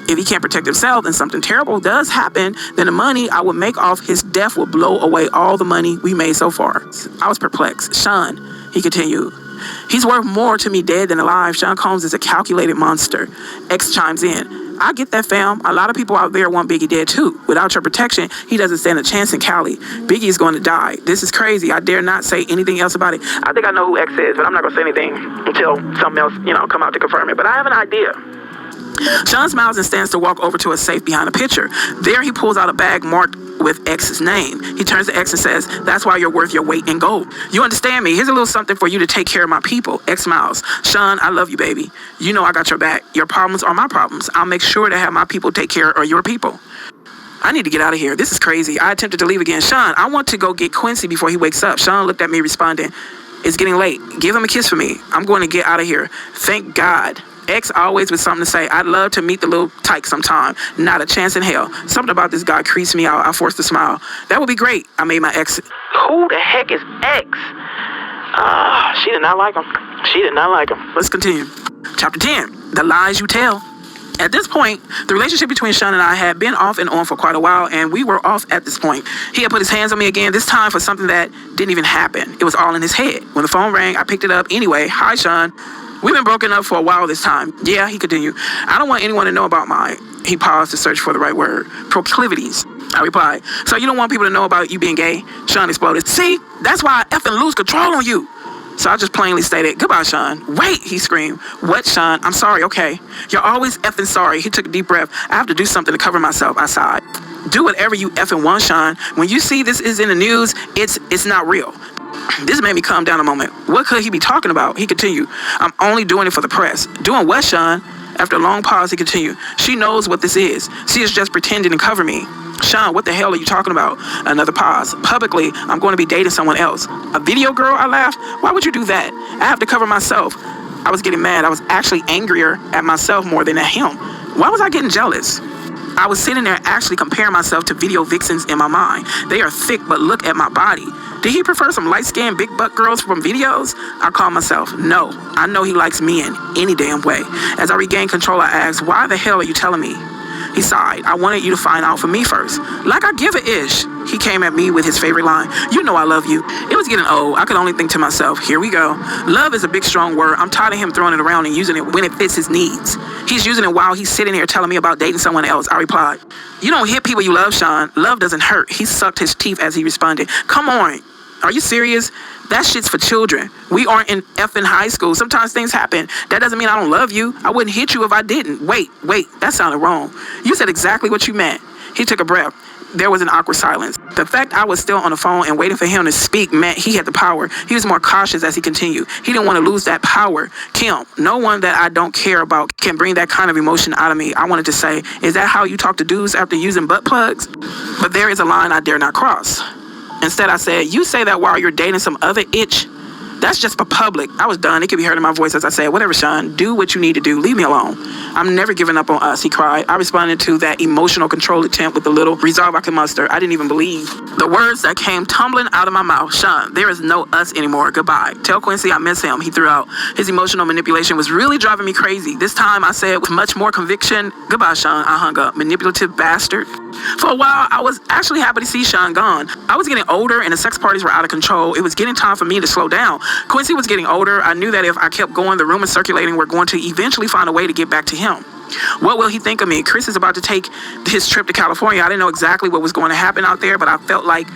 if he can't protect himself and something terrible does happen, then the money I would make off his death will blow away all the money we made so far. I was perplexed. Sean, he continued, he's worth more to me dead than alive. Sean Combs is a calculated monster. X chimes in. I get that, fam. A lot of people out there want Biggie dead too. Without your protection, he doesn't stand a chance in Cali. Biggie is going to die. This is crazy. I dare not say anything else about it. I think I know who X is, but I'm not going to say anything until something else, come out to confirm it. But I have an idea. Sean smiles and stands to walk over to a safe behind a picture. There he pulls out a bag marked with X's name. He turns to X and says, that's why you're worth your weight in gold. You understand me? Here's a little something for you to take care of my people. X smiles. Sean, I love you, baby. You know I got your back. Your problems are my problems. I'll make sure to have my people take care of your people. I need to get out of here. This is crazy. I attempted to leave again. Sean, I want to go get Quincy before he wakes up. Sean looked at me responding, it's getting late. Give him a kiss for me. I'm going to get out of here. Thank God. X always with something to say. I'd love to meet the little tyke sometime. Not a chance in hell. Something about this guy creeps me out. I forced a smile. That would be great. I made my exit. Who the heck is X? She did not like him. She did not like him. Let's continue. Chapter 10. The lies you tell. At this point, the relationship between Sean and I had been off and on for quite a while, and we were off at this point. He had put his hands on me again, this time for something that didn't even happen. It was all in his head. When the phone rang, I picked it up anyway. Hi, Sean. We've been broken up for a while this time. Yeah, he continued. I don't want anyone to know about my, he paused to search for the right word, proclivities. I replied, so you don't want people to know about you being gay? Sean exploded. See, that's why I effing lose control on you. So I just plainly stated, goodbye, Sean. Wait, he screamed. What, Sean? I'm sorry, okay. You're always effing sorry. He took a deep breath. I have to do something to cover myself. I sighed. Do whatever you effing want, Sean. When you see this is in the news, it's not real. This made me calm down a moment. What could he be talking about? He continued. I'm only doing it for the press. Doing what, Sean? After a long pause, he continued. She knows what this is. She is just pretending to cover me. Sean, what the hell are you talking about? Another pause. Publicly, I'm going to be dating someone else. A video girl? I laughed. Why would you do that? I have to cover myself. I was getting mad. I was actually angrier at myself more than at him. Why was I getting jealous? I was sitting there actually comparing myself to video vixens in my mind. They are thick, but look at my body. Did he prefer some light-skinned, big-butt girls from videos? I called myself, no. I know he likes men any damn way. As I regained control, I asked, why the hell are you telling me? He sighed. I wanted you to find out for me first. Like I give a ish. He came at me with his favorite line. You know I love you. It was getting old. I could only think to myself, here we go. Love is a big, strong word. I'm tired of him throwing it around and using it when it fits his needs. He's using it while he's sitting here telling me about dating someone else. I replied, you don't hit people you love, Sean. Love doesn't hurt. He sucked his teeth as he responded. Come on. Are you serious? That shit's for children. We aren't in effing high school. Sometimes things happen. That doesn't mean I don't love you. I wouldn't hit you if I didn't. Wait, that sounded wrong. You said exactly what you meant. He took a breath. There was an awkward silence. The fact I was still on the phone and waiting for him to speak meant he had the power. He was more cautious as he continued. He didn't want to lose that power. Kim, no one that I don't care about can bring that kind of emotion out of me. I wanted to say, is that how you talk to dudes after using butt plugs? But there is a line I dare not cross. Instead, I said, you say that while you're dating some other itch? That's just for public. I was done. It could be heard in my voice as I said, whatever, Sean, do what you need to do. Leave me alone. I'm never giving up on us, he cried. I responded to that emotional control attempt with a little resolve I could muster. I didn't even believe the words that came tumbling out of my mouth. Sean, there is no us anymore. Goodbye. Tell Quincy I miss him, he threw out. His emotional manipulation was really driving me crazy. This time I said with much more conviction, goodbye, Sean. I hung up. Manipulative bastard. For a while, I was actually happy to see Sean gone. I was getting older and the sex parties were out of control. It was getting time for me to slow down. Quincy was getting older. I knew that if I kept going, the rumors circulating were going to eventually find a way to get back to him. What will he think of me? Chris is about to take his trip to California. I didn't know exactly what was going to happen out there, but I felt like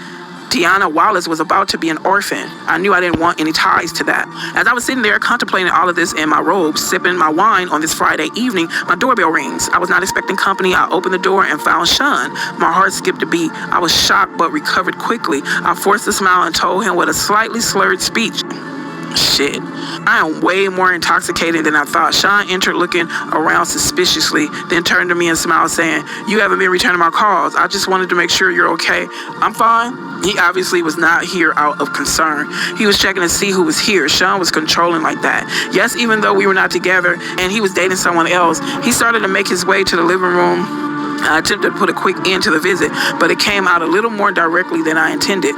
Tiana Wallace was about to be an orphan. I knew I didn't want any ties to that. As I was sitting there contemplating all of this in my robe, sipping my wine on this Friday evening, my doorbell rings. I was not expecting company. I opened the door and found Sean. My heart skipped a beat. I was shocked but recovered quickly. I forced a smile and told him with a slightly slurred speech, shit, I am way more intoxicated than I thought. Sean entered looking around suspiciously, then turned to me and smiled saying, you haven't been returning my calls. I just wanted to make sure you're okay. I'm fine. He obviously was not here out of concern. He was checking to see who was here. Sean was controlling like that. Yes, even though we were not together and he was dating someone else, he started to make his way to the living room. I attempted to put a quick end to the visit, but it came out a little more directly than I intended.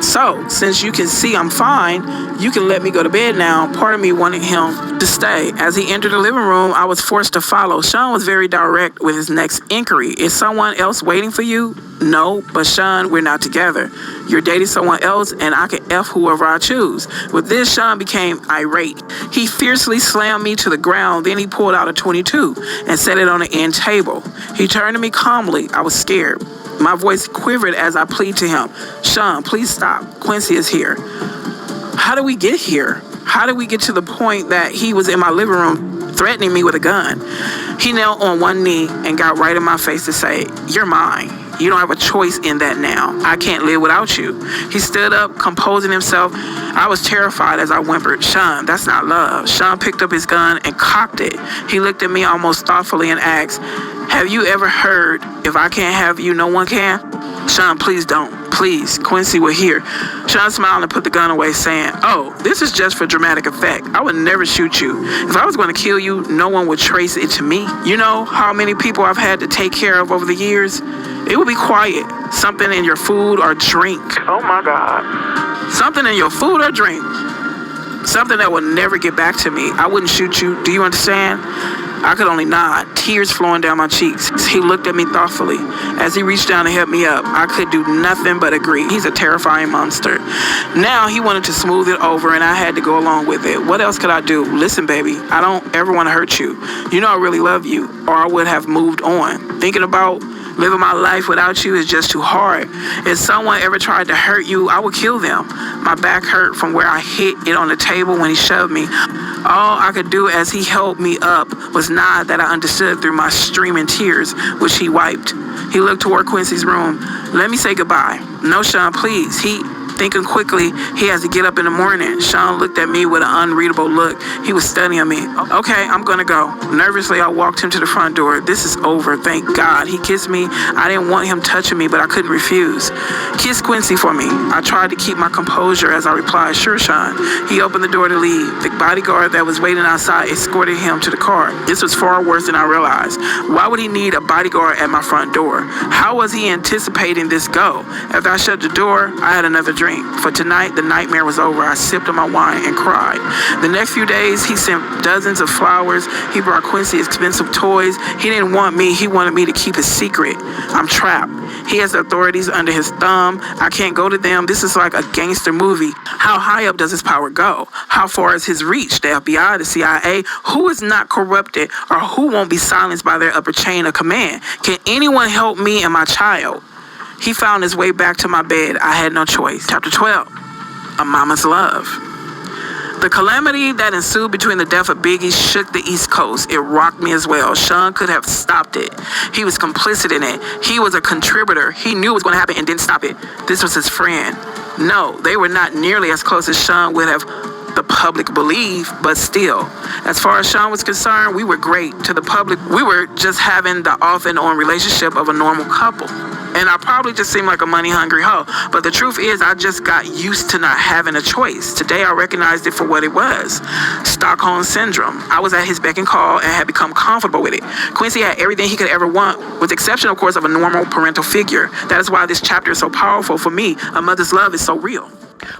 So, since you can see I'm fine, you can let me go to bed now. Part of me wanted him to stay. As he entered the living room, I was forced to follow. Sean was very direct with his next inquiry. Is someone else waiting for you? No, but Sean, we're not together. You're dating someone else, and I can F whoever I choose. With this, Sean became irate. He fiercely slammed me to the ground. Then he pulled out a 22 and set it on the end table. He turned to me calmly. I was scared. My voice quivered as I pleaded to him. Sean, please stop. Quincy is here. How did we get here? How did we get to the point that he was in my living room threatening me with a gun? He knelt on one knee and got right in my face to say, you're mine. You don't have a choice in that now. I can't live without you. He stood up, composing himself. I was terrified as I whimpered, Sean, that's not love. Sean picked up his gun and cocked it. He looked at me almost thoughtfully and asked, have you ever heard, if I can't have you, no one can? Sean, please don't. Please, Quincy, we're here. Sean smiled and put the gun away, saying, oh, this is just for dramatic effect. I would never shoot you. If I was going to kill you, no one would trace it to me. You know how many people I've had to take care of over the years? It would be quiet. Something in your food or drink. Oh my God. Something in your food or drink. Something that will never get back to me. I wouldn't shoot you. Do you understand? I could only nod, tears flowing down my cheeks. He looked at me thoughtfully. As he reached down to help me up, I could do nothing but agree. He's a terrifying monster. Now he wanted to smooth it over, and I had to go along with it. What else could I do? Listen, baby, I don't ever want to hurt you. You know I really love you, or I would have moved on. Thinking about living my life without you is just too hard. If someone ever tried to hurt you, I would kill them. My back hurt from where I hit it on the table when he shoved me. All I could do as he held me up was nod that I understood through my streaming tears, which he wiped. He looked toward Quincy's room. Let me say goodbye. No, Sean, please. Thinking quickly, he has to get up in the morning. Sean looked at me with an unreadable look. He was studying me. Okay, I'm gonna go. Nervously, I walked him to the front door. This is over, thank God. He kissed me. I didn't want him touching me, but I couldn't refuse. Kiss Quincy for me. I tried to keep my composure as I replied, sure, Sean. He opened the door to leave. The bodyguard that was waiting outside escorted him to the car. This was far worse than I realized. Why would he need a bodyguard at my front door? How was he anticipating this go? After I shut the door, I had another drink. For tonight, the nightmare was over. I sipped on my wine and cried. The next few days, he sent dozens of flowers. He brought Quincy expensive toys. He didn't want me. He wanted me to keep his secret. I'm trapped. He has the authorities under his thumb. I can't go to them. This is like a gangster movie. How high up does his power go? How far is his reach? The FBI, the CIA? Who is not corrupted or who won't be silenced by their upper chain of command? Can anyone help me and my child? He found his way back to my bed. I had no choice. Chapter 12, A Mama's Love. The calamity that ensued between the death of Biggie shook the East Coast. It rocked me as well. Sean could have stopped it. He was complicit in it. He was a contributor. He knew it was going to happen and didn't stop it. This was his friend. No, they were not nearly as close as Sean would have the public believe, but still, as far as Sean was concerned, we were great. To the public, we were just having the off and on relationship of a normal couple. And I probably just seemed like a money-hungry hoe. But the truth is, I just got used to not having a choice. Today, I recognized it for what it was. Stockholm Syndrome. I was at his beck and call and had become comfortable with it. Quincy had everything he could ever want, with the exception, of course, of a normal parental figure. That is why this chapter is so powerful for me. A mother's love is so real.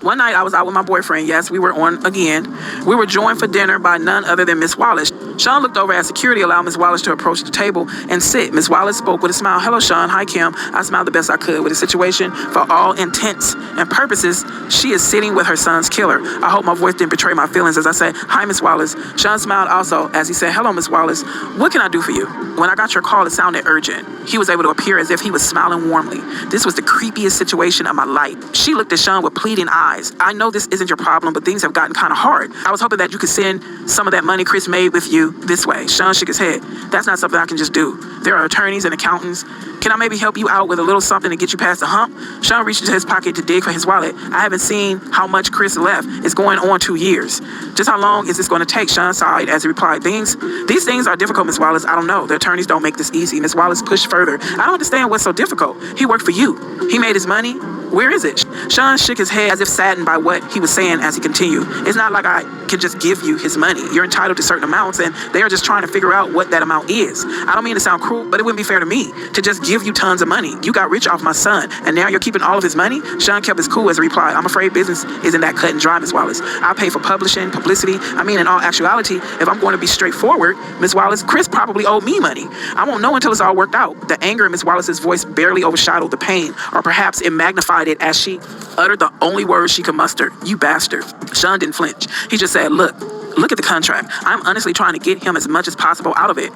One night, I was out with my boyfriend. Yes, we were on again. We were joined for dinner by none other than Miss Wallace. Sean looked over as security allowed Miss Wallace to approach the table and sit. Miss Wallace spoke with a smile. Hello, Sean. Hi, Kim. I smiled the best I could with the situation. For all intents and purposes, she is sitting with her son's killer. I hope my voice didn't betray my feelings as I said, hi, Miss Wallace. Sean smiled also as he said, hello, Miss Wallace. What can I do for you? When I got your call, it sounded urgent. He was able to appear as if he was smiling warmly. This was the creepiest situation of my life. She looked at Sean with pleading eyes. I know this isn't your problem, but things have gotten kind of hard. I was hoping that you could send some of that money Chris made with you this way. Sean shook his head. That's not something I can just do. There are attorneys and accountants. Can I maybe help you out with a little something to get you past the hump? Sean reached into his pocket to dig for his wallet. I haven't seen how much Chris left. It's going on 2 years. Just how long is this going to take? Sean sighed as he replied, these things are difficult, Miss Wallace. I don't know. The attorneys don't make this easy. Miss Wallace pushed further. I don't understand what's so difficult. He worked for you. He made his money. Where is it? Sean shook his head as if saddened by what he was saying as he continued. It's not like I can just give you his money. You're entitled to certain amounts, and they are just trying to figure out what that amount is. I don't mean to sound cruel, but it wouldn't be fair to me to just give you tons of money. You got rich off my son, and now you're keeping all of his money? Sean kept his cool as he replied, I'm afraid business isn't that cut and dry, Miss Wallace. I pay for publishing, publicity. I mean, in all actuality, if I'm going to be straightforward, Miss Wallace, Chris probably owed me money. I won't know until it's all worked out. The anger in Miss Wallace's voice barely overshadowed the pain, or perhaps it magnified it as she uttered the only words she could muster. You bastard. Sean didn't flinch. He just said, look at the contract. I'm honestly trying to get him as much as possible out of it.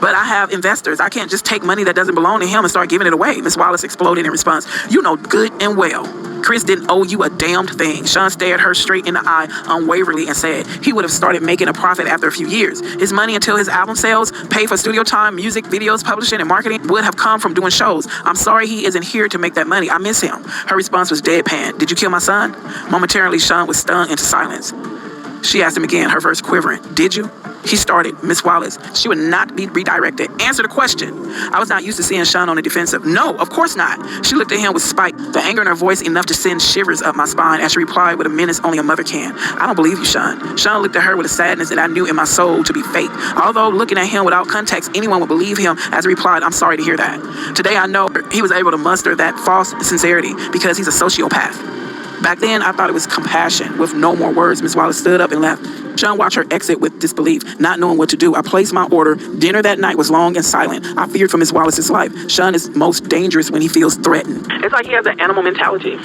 But I have investors. I can't just take money that doesn't belong to him and start giving it away. Miss Wallace exploded in response. You know good and well Chris didn't owe you a damned thing. Sean stared her straight in the eye unwaveringly and said he would have started making a profit after a few years. His money until his album sales, paid for studio time, music, videos, publishing, and marketing would have come from doing shows. I'm sorry he isn't here to make that money. I miss him. Her response was deadpan. Did you kill my son? Momentarily, Sean was stunned into silence. She asked him again, her voice quivering. Did you? He started. Miss Wallace, she would not be redirected. Answer the question. I was not used to seeing Sean on the defensive. No, of course not. She looked at him with spite, the anger in her voice enough to send shivers up my spine as she replied with a menace only a mother can. I don't believe you, Sean. Sean looked at her with a sadness that I knew in my soul to be fake. Although looking at him without context, anyone would believe him as he replied, I'm sorry to hear that. Today I know he was able to muster that false sincerity because he's a sociopath. Back then, I thought it was compassion. With no more words, Miss Wallace stood up and left. Sean watched her exit with disbelief, not knowing what to do. I placed my order. Dinner that night was long and silent. I feared for Miss Wallace's life. Sean is most dangerous when he feels threatened. It's like he has an animal mentality.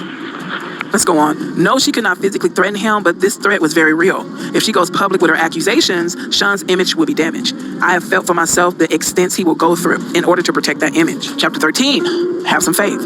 Let's go on. No, she could not physically threaten him, but this threat was very real. If she goes public with her accusations, Sean's image will be damaged. I have felt for myself the extents he will go through in order to protect that image. Chapter 13, have some faith.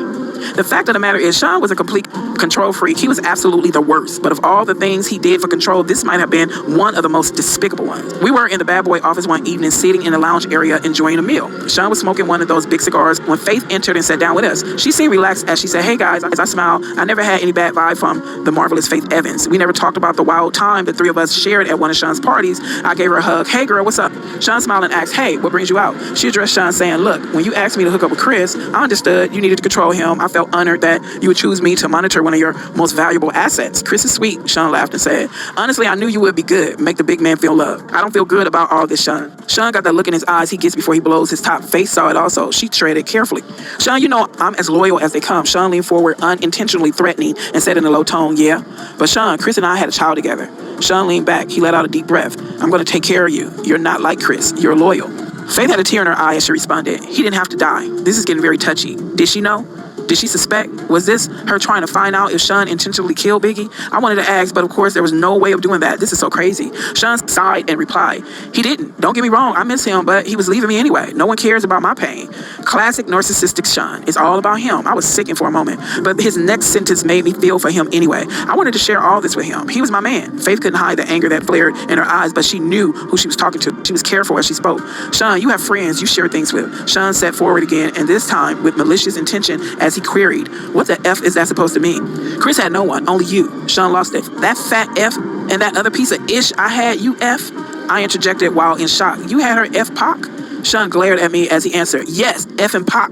The fact of the matter is, Sean was a complete control freak. He was absolutely the worst. But of all the things he did for control, this might have been one of the most despicable ones. We were in the bad boy office one evening, sitting in the lounge area, enjoying a meal. Sean was smoking one of those big cigars when Faith entered and sat down with us. She seemed relaxed as she said, "Hey guys," as I smiled. I never had any bad vibe from the marvelous Faith Evans. We never talked about the wild time the three of us shared at one of Sean's parties. I gave her a hug. "Hey girl, what's up?" Sean smiled and asked, "Hey, what brings you out?" She addressed Sean saying, "Look, when you asked me to hook up with Chris, I understood you needed to control him. I felt honored that you would choose me to monitor one of your most valuable assets. Chris is sweet." Sean laughed and said, "Honestly, I knew you would be good. Make the big man feel loved." "I don't feel good about all this, Sean." Sean got that look in his eyes he gets before he blows his top. Faith saw it also. She treaded carefully. "Sean, you know I'm as loyal as they come." Sean leaned forward, unintentionally threatening, and said in a low tone, "Yeah, but Sean, Chris and I had a child together." Sean leaned back. He let out a deep breath. "I'm going to take care of you. You're not like Chris. You're loyal." Faith had a tear in her eye as she responded, "He didn't have to die. This is getting very touchy. Did she know? Did she suspect? Was this her trying to find out if Sean intentionally killed Biggie?" I wanted to ask, but of course there was no way of doing that. This is so crazy. Sean sighed and replied, "He didn't. Don't get me wrong, I miss him, but he was leaving me anyway. No one cares about my pain." Classic narcissistic Sean. It's all about him. I was sickened for a moment, but his next sentence made me feel for him anyway. I wanted to share all this with him. He was my man. Faith couldn't hide the anger that flared in her eyes, but she knew who she was talking to. She was careful as she spoke. "Sean, you have friends you share things with." Sean sat forward again, and this time with malicious intention as he queried, "What the F is that supposed to mean?" "Chris had no one, only you." Sean lost it. "That fat F and that other piece of ish I had, you F?" I interjected while in shock. "You had her F Pac?" Sean glared at me as he answered, "Yes, F and Pac.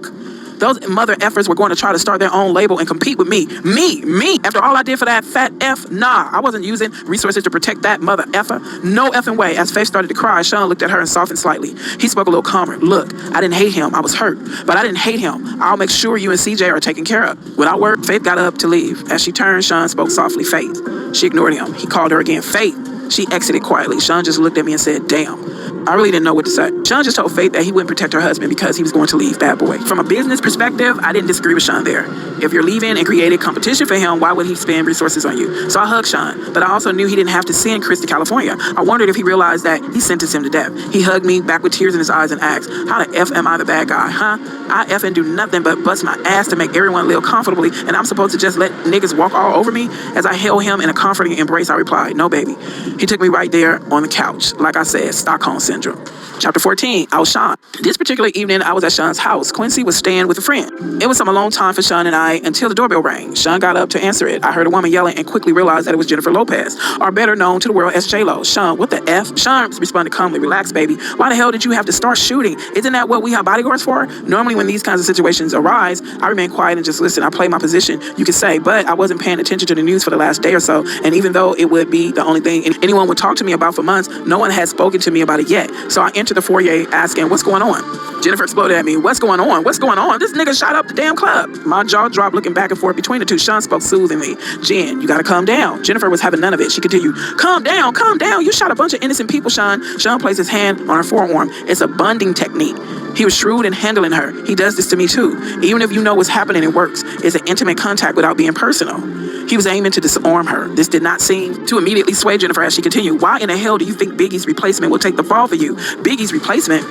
Those mother effers were going to try to start their own label and compete with me. Me. After all I did for that fat F, nah, I wasn't using resources to protect that mother effer. No effing way." As Faith started to cry, Sean looked at her and softened slightly. He spoke a little calmer. "Look, I didn't hate him. I was hurt, but I didn't hate him. I'll make sure you and CJ are taken care of." Without word, Faith got up to leave. As she turned, Sean spoke softly, "Faith." She ignored him. He called her again, "Faith." She exited quietly. Sean just looked at me and said, "Damn." I really didn't know what to say. Sean just told Faith that he wouldn't protect her husband because he was going to leave Bad Boy. From a business perspective, I didn't disagree with Sean there. If you're leaving and created competition for him, why would he spend resources on you? So I hugged Sean, but I also knew he didn't have to send Chris to California. I wondered if he realized that he sentenced him to death. He hugged me back with tears in his eyes and asked, "How the F am I the bad guy, huh? I effing do nothing but bust my ass to make everyone live comfortably, and I'm supposed to just let niggas walk all over me?" As I held him in a comforting embrace, I replied, "No, baby." He took me right there on the couch. Like I said, Stockholm Syndrome. Chapter 14, I was Sean. This particular evening, I was at Sean's house. Quincy was staying with a friend. It was some alone time for Sean and I until the doorbell rang. Sean got up to answer it. I heard a woman yelling and quickly realized that it was Jennifer Lopez, or better known to the world as J-Lo. "Sean, what the F?" Sean responded calmly, "Relax, baby. Why the hell did you have to start shooting? Isn't that what we have bodyguards for?" Normally when these kinds of situations arise, I remain quiet and just listen. I play my position, you could say, but I wasn't paying attention to the news for the last day or so, and even though it would be the only thing anyone would talk to me about for months, no one had spoken to me about it yet. So I entered the foyer asking, "What's going on?" Jennifer exploded at me. "What's going on? What's going on? This nigga shot up the damn club." My jaw dropped looking back and forth between the two. Sean spoke soothingly. "Jen, you gotta calm down." Jennifer was having none of it. She continued, calm down. You shot a bunch of innocent people, Sean." Sean placed his hand on her forearm. It's a bonding technique. He was shrewd in handling her. He does this to me too. Even if you know what's happening, it works. It's an intimate contact without being personal. He was aiming to disarm her. This did not seem to immediately sway Jennifer as she continued. "Why in the hell do you think Biggie's replacement will take the fall for you?" "Biggie's replacement?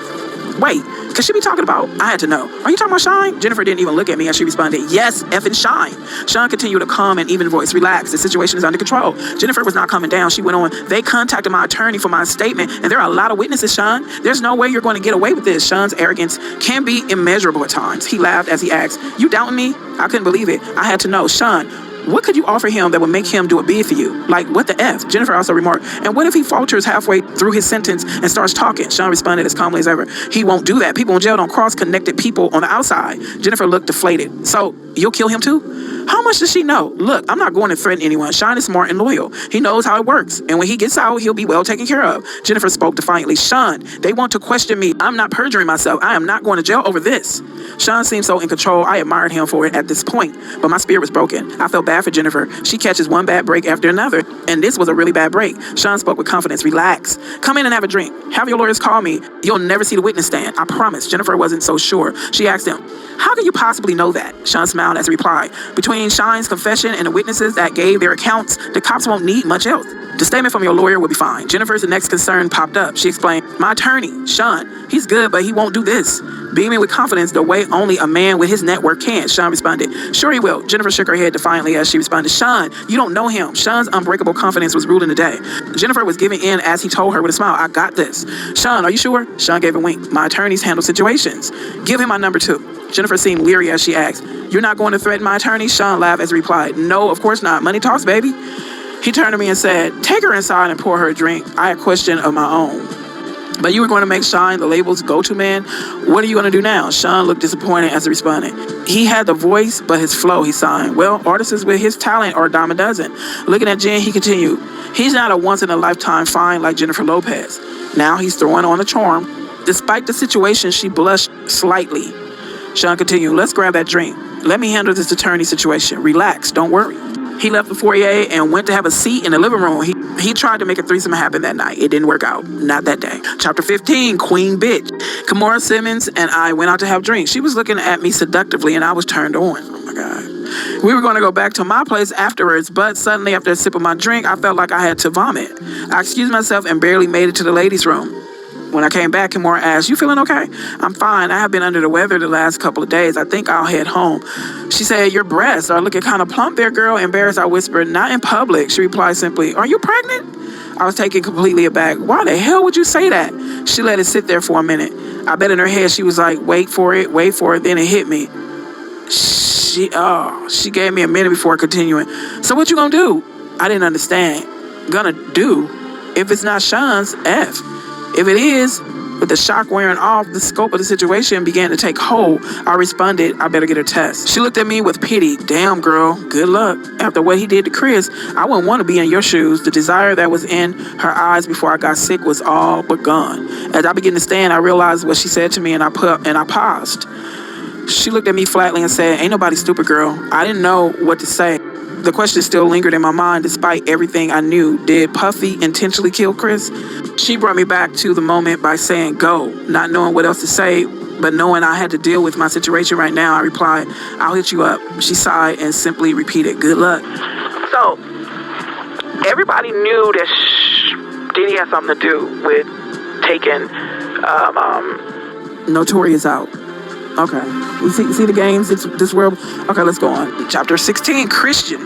Wait, could she be talking about?" I had to know. "Are you talking about Shine?" Jennifer didn't even look at me as she responded, "Yes, effing Shine." Sean continued a calm and even voice. "Relax, the situation is under control." Jennifer was not coming down. She went on, "They contacted my attorney for my statement, and there are a lot of witnesses, Sean. There's no way you're going to get away with this." Sean's arrogance can be immeasurable at times. He laughed as he asked, "You doubting me?" I couldn't believe it. I had to know, "Sean, what could you offer him that would make him do a bid for you? Like, what the F?" Jennifer also remarked, "And what if he falters halfway through his sentence and starts talking?" Sean responded as calmly as ever, "He won't do that. People in jail don't cross-connected people on the outside." Jennifer looked deflated. "So, you'll kill him too?" How much does she know? Look, I'm not going to threaten anyone. Sean is smart and loyal. He knows how it works. And when he gets out, he'll be well taken care of. Jennifer spoke defiantly. "Sean, they want to question me. I'm not perjuring myself. I am not going to jail over this." Sean seemed so in control. I admired him for it at this point, but my spirit was broken. I felt bad laugh at Jennifer. She catches one bad break after another, and this was a really bad break. Sean spoke with confidence. Relax. Come in and have a drink. Have your lawyers call me. You'll never see the witness stand. I promise. Jennifer wasn't so sure. She asked him, how can you possibly know that? Sean smiled as he replied, between Sean's confession and the witnesses that gave their accounts, the cops won't need much else. The statement from your lawyer will be fine. Jennifer's next concern popped up. She explained, my attorney, Sean, he's good, but he won't do this. Beaming with confidence the way only a man with his network can, Sean responded, sure he will. Jennifer shook her head defiantly as she responded, Sean, you don't know him. Sean's unbreakable confidence was ruling the day. Jennifer was giving in as he told her with a smile, I got this. Sean, are you sure? Sean gave a wink. My attorneys handle situations. Give him my number too. Jennifer seemed leery as she asked, you're not going to threaten my attorney? Sean laughed as he replied, no, of course not. Money talks, baby. He turned to me and said, take her inside and pour her a drink. I had a question of my own. But you were going to make Sean the label's go-to man? What are you going to do now? Sean looked disappointed as he responded. He had the voice, but his flow, he signed. Well, artists with his talent are a dime a dozen. Looking at Jen, he continued, he's not a once-in-a-lifetime find like Jennifer Lopez. Now he's throwing on a charm. Despite the situation, she blushed slightly. Sean continued, let's grab that drink. Let me handle this attorney situation. Relax, don't worry. He left the foyer and went to have a seat in the living room. He tried to make a threesome happen that night. It didn't work out. Not that day. Chapter 15, Queen Bitch. Kimora Simmons and I went out to have drinks. She was looking at me seductively and I was turned on. Oh my God. We were going to go back to my place afterwards, but suddenly after a sip of my drink, I felt like I had to vomit. I excused myself and barely made it to the ladies' room. When I came back, Kimora asked, you feeling okay? I'm fine. I have been under the weather the last couple of days. I think I'll head home. She said, your breasts are looking kind of plump there, girl. Embarrassed, I whispered, not in public. She replied simply, are you pregnant? I was taken completely aback. Why the hell would you say that? She let it sit there for a minute. I bet in her head she was like, wait for it. Then it hit me. She gave me a minute before continuing. So what you gonna do? I didn't understand. Gonna do? If it's not Sean's, F. If it is, with the shock wearing off, the scope of the situation began to take hold. I responded, I better get a test. She looked at me with pity. Damn, girl, good luck. After what he did to Chris, I wouldn't want to be in your shoes. The desire that was in her eyes before I got sick was all but gone. As I began to stand, I realized what she said to me and I paused. She looked at me flatly and said, ain't nobody stupid, girl. I didn't know what to say. The question still lingered in my mind despite everything I knew. Did Puffy intentionally kill Chris? She brought me back to the moment by saying, go, not knowing what else to say, but knowing I had to deal with my situation right now. I replied, I'll hit you up. She sighed and simply repeated, good luck. So, everybody knew that Diddy had something to do with taking Notorious out. Okay. You see the games, this world? Okay, let's go on. Chapter 16, Christian.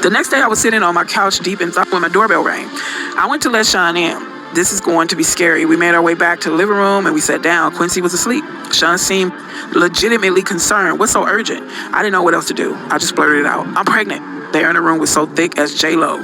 The next day I was sitting on my couch deep in thought when my doorbell rang. I went to let Sean in. This is going to be scary. We made our way back to the living room and we sat down. Quincy was asleep. Sean seemed legitimately concerned. What's so urgent? I didn't know what else to do. I just blurted it out. I'm pregnant. The air in the room was so thick as J-Lo.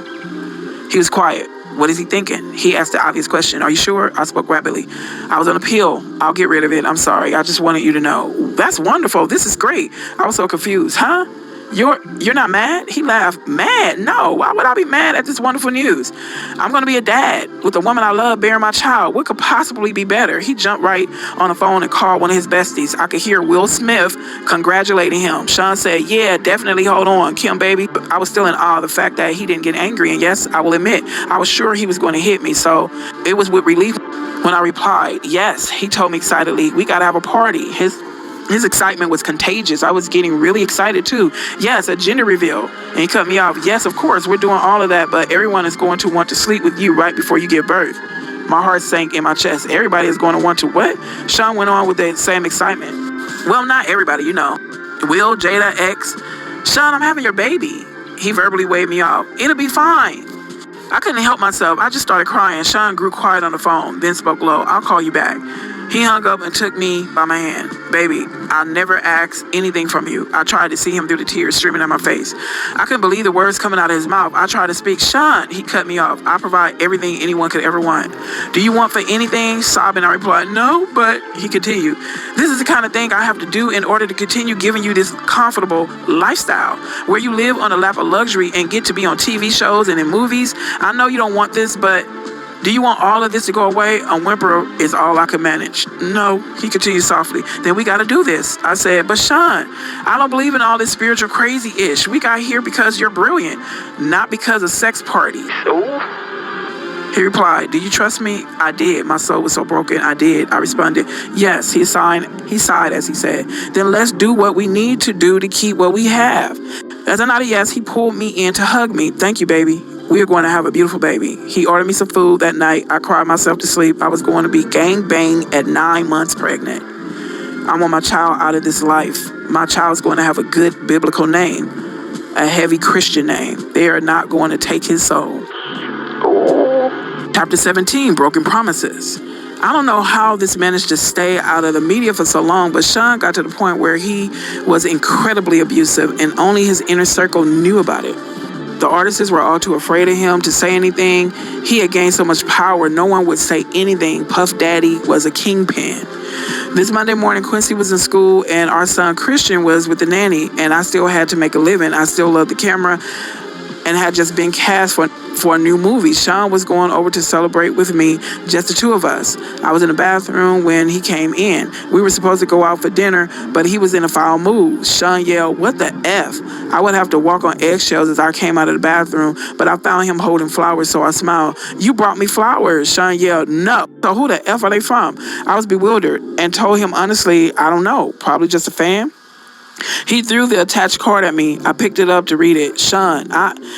He was quiet. What is he thinking? He asked the obvious question. Are you sure? I spoke rapidly. I was on a pill. I'll get rid of it. I'm sorry. I just wanted you to know. That's wonderful. This is great. I was so confused. Huh? You're not mad? He laughed. Mad? No. Why would I be mad at this wonderful news? I'm going to be a dad with the woman I love bearing my child. What could possibly be better? He jumped right on the phone and called one of his besties. I could hear Will Smith congratulating him. Sean said, yeah, definitely. Hold on, Kim, baby. But I was still in awe of the fact that he didn't get angry. And yes, I will admit, I was sure he was going to hit me. So it was with relief when I replied, yes. He told me excitedly, we got to have a party. His excitement was contagious. I was getting really excited too. Yes, a gender reveal. And he cut me off. Yes, of course, we're doing all of that, but everyone is going to want to sleep with you right before you give birth. My heart sank in my chest. Everybody is going to want to what? Sean went on with that same excitement. Well, not everybody, you know. Will, Jada, X. Sean, I'm having your baby. He verbally waved me off. It'll be fine. I couldn't help myself. I just started crying. Sean grew quiet on the phone, then spoke low. I'll call you back. He hung up and took me by my hand. Baby, I'll never ask anything from you. I tried to see him through the tears streaming down my face. I couldn't believe the words coming out of his mouth. I tried to speak. Sean, he cut me off. I provide everything anyone could ever want. Do you want for anything? Sobbing, I replied, no, but he continued. This is the kind of thing I have to do in order to continue giving you this comfortable lifestyle where you live on a lap of luxury and get to be on TV shows and in movies. I know you don't want this, but Do you want all of this to go away? A whimper is all I can manage. No, he continued softly. Then we got to do this. I said, but Sean, I don't believe in all this spiritual crazy-ish. We got here because you're brilliant, not because of sex parties. He replied, do you trust me? I did. My soul was so broken. I did. I responded, yes. He sighed as he said, then let's do what we need to do to keep what we have. As I nodded yes, he pulled me in to hug me. Thank you, baby. We are going to have a beautiful baby. He ordered me some food that night. I cried myself to sleep. I was going to be gangbang at 9 months pregnant. I want my child out of this life. My child's going to have a good biblical name, a heavy Christian name. They are not going to take his soul. Chapter 17, Broken Promises. I don't know how this managed to stay out of the media for so long, but Sean got to the point where he was incredibly abusive and only his inner circle knew about it. The artists were all too afraid of him to say anything. He had gained so much power, no one would say anything. Puff Daddy was a kingpin. This Monday morning, Quincy was in school and our son Christian was with the nanny, and I still had to make a living. I still loved the camera and had just been cast for a new movie. Sean was going over to celebrate with me, just the two of us. I was in the bathroom when he came in. We were supposed to go out for dinner, but he was in a foul mood. Sean yelled, what the F? I would have to walk on eggshells as I came out of the bathroom, but I found him holding flowers, so I smiled. You brought me flowers, Sean yelled. No. So who the F are they from? I was bewildered and told him honestly, I don't know, probably just a fan. He threw the attached card at me. I picked it up to read it. Sean,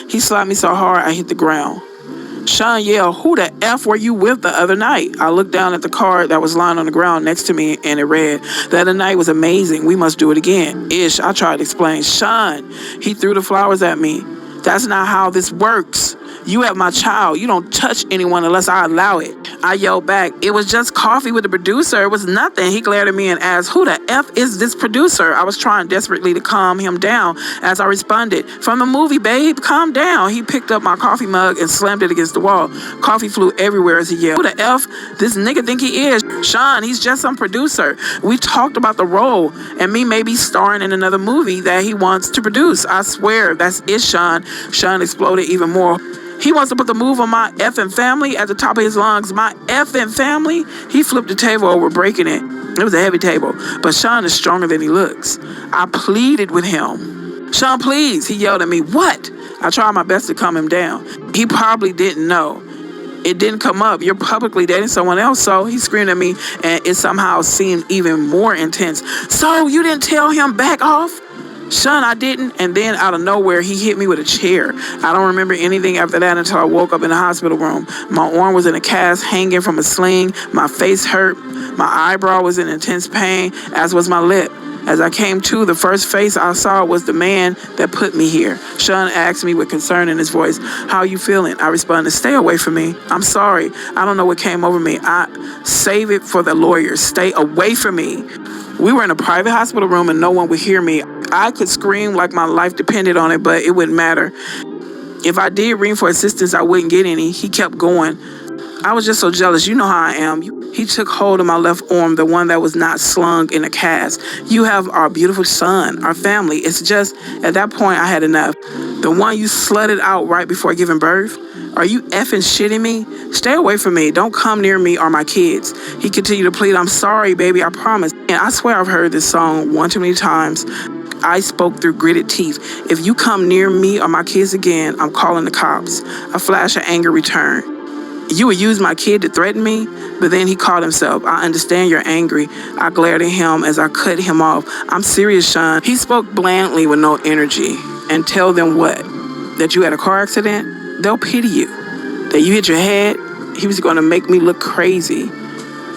he slapped me so hard I hit the ground. Sean yelled, who the F were you with the other night? I looked down at the card that was lying on the ground next to me and it read, the other night was amazing. We must do it again. I tried to explain. Sean, he threw the flowers at me. That's not how this works. You have my child. You don't touch anyone unless I allow it. I yelled back, it was just coffee with the producer. It was nothing. He glared at me and asked, who the F is this producer? I was trying desperately to calm him down as I responded, from the movie, babe, calm down. He picked up my coffee mug and slammed it against the wall. Coffee flew everywhere as he yelled, who the F this nigga think he is? Sean, he's just some producer. We talked about the role and me maybe starring in another movie that he wants to produce. I swear, that's it, Sean. Sean exploded even more. He wants to put the move on my effing family at the top of his lungs. My effing family? He flipped the table over, breaking it. It was a heavy table, but Sean is stronger than he looks. I pleaded with him. Sean, please, he yelled at me. What? I tried my best to calm him down. He probably didn't know. It didn't come up. You're publicly dating someone else, so he screamed at me, and it somehow seemed even more intense. So you didn't tell him back off? Sean, I didn't, and then out of nowhere, he hit me with a chair. I don't remember anything after that until I woke up in the hospital room. My arm was in a cast hanging from a sling. My face hurt. My eyebrow was in intense pain, as was my lip. As I came to, the first face I saw was the man that put me here. Sean asked me with concern in his voice, how are you feeling? I responded, stay away from me. I'm sorry. I don't know what came over me. Save it for the lawyers. Stay away from me. We were in a private hospital room and no one would hear me. I could scream like my life depended on it, but it wouldn't matter. If I did ring for assistance, I wouldn't get any. He kept going. I was just so jealous. You know how I am. He took hold of my left arm, the one that was not slung in a cast. You have our beautiful son, our family. It's just, at that point, I had enough. The one you slutted out right before giving birth? Are you effing shitting me? Stay away from me. Don't come near me or my kids. He continued to plead, I'm sorry, baby, I promise. And I swear I've heard this song one too many times. I spoke through gritted teeth. If you come near me or my kids again, I'm calling the cops. A flash of anger returned. You would use my kid to threaten me? But then he caught himself. I understand you're angry. I glared at him as I cut him off. I'm serious, Sean. He spoke blandly with no energy. And tell them what? That you had a car accident? They'll pity you. That you hit your head? He was going to make me look crazy.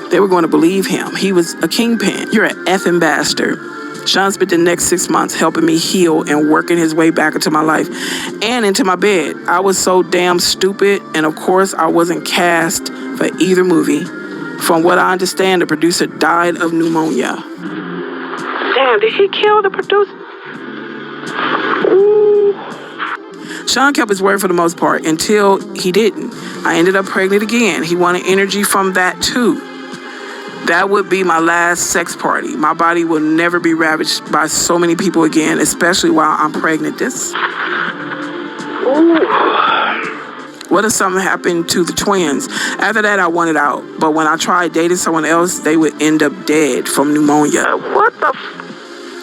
They were going to believe him. He was a kingpin. You're an effing bastard. Sean spent the next 6 months helping me heal and working his way back into my life and into my bed. I was so damn stupid, and of course, I wasn't cast for either movie. From what I understand, the producer died of pneumonia. Damn, did he kill the producer? Ooh. Sean kept his word for the most part until he didn't. I ended up pregnant again. He wanted energy from that too. That would be my last sex party. My body will never be ravaged by so many people again, especially while I'm pregnant. What if something happened to the twins? After that, I wanted out. But when I tried dating someone else, they would end up dead from pneumonia. What the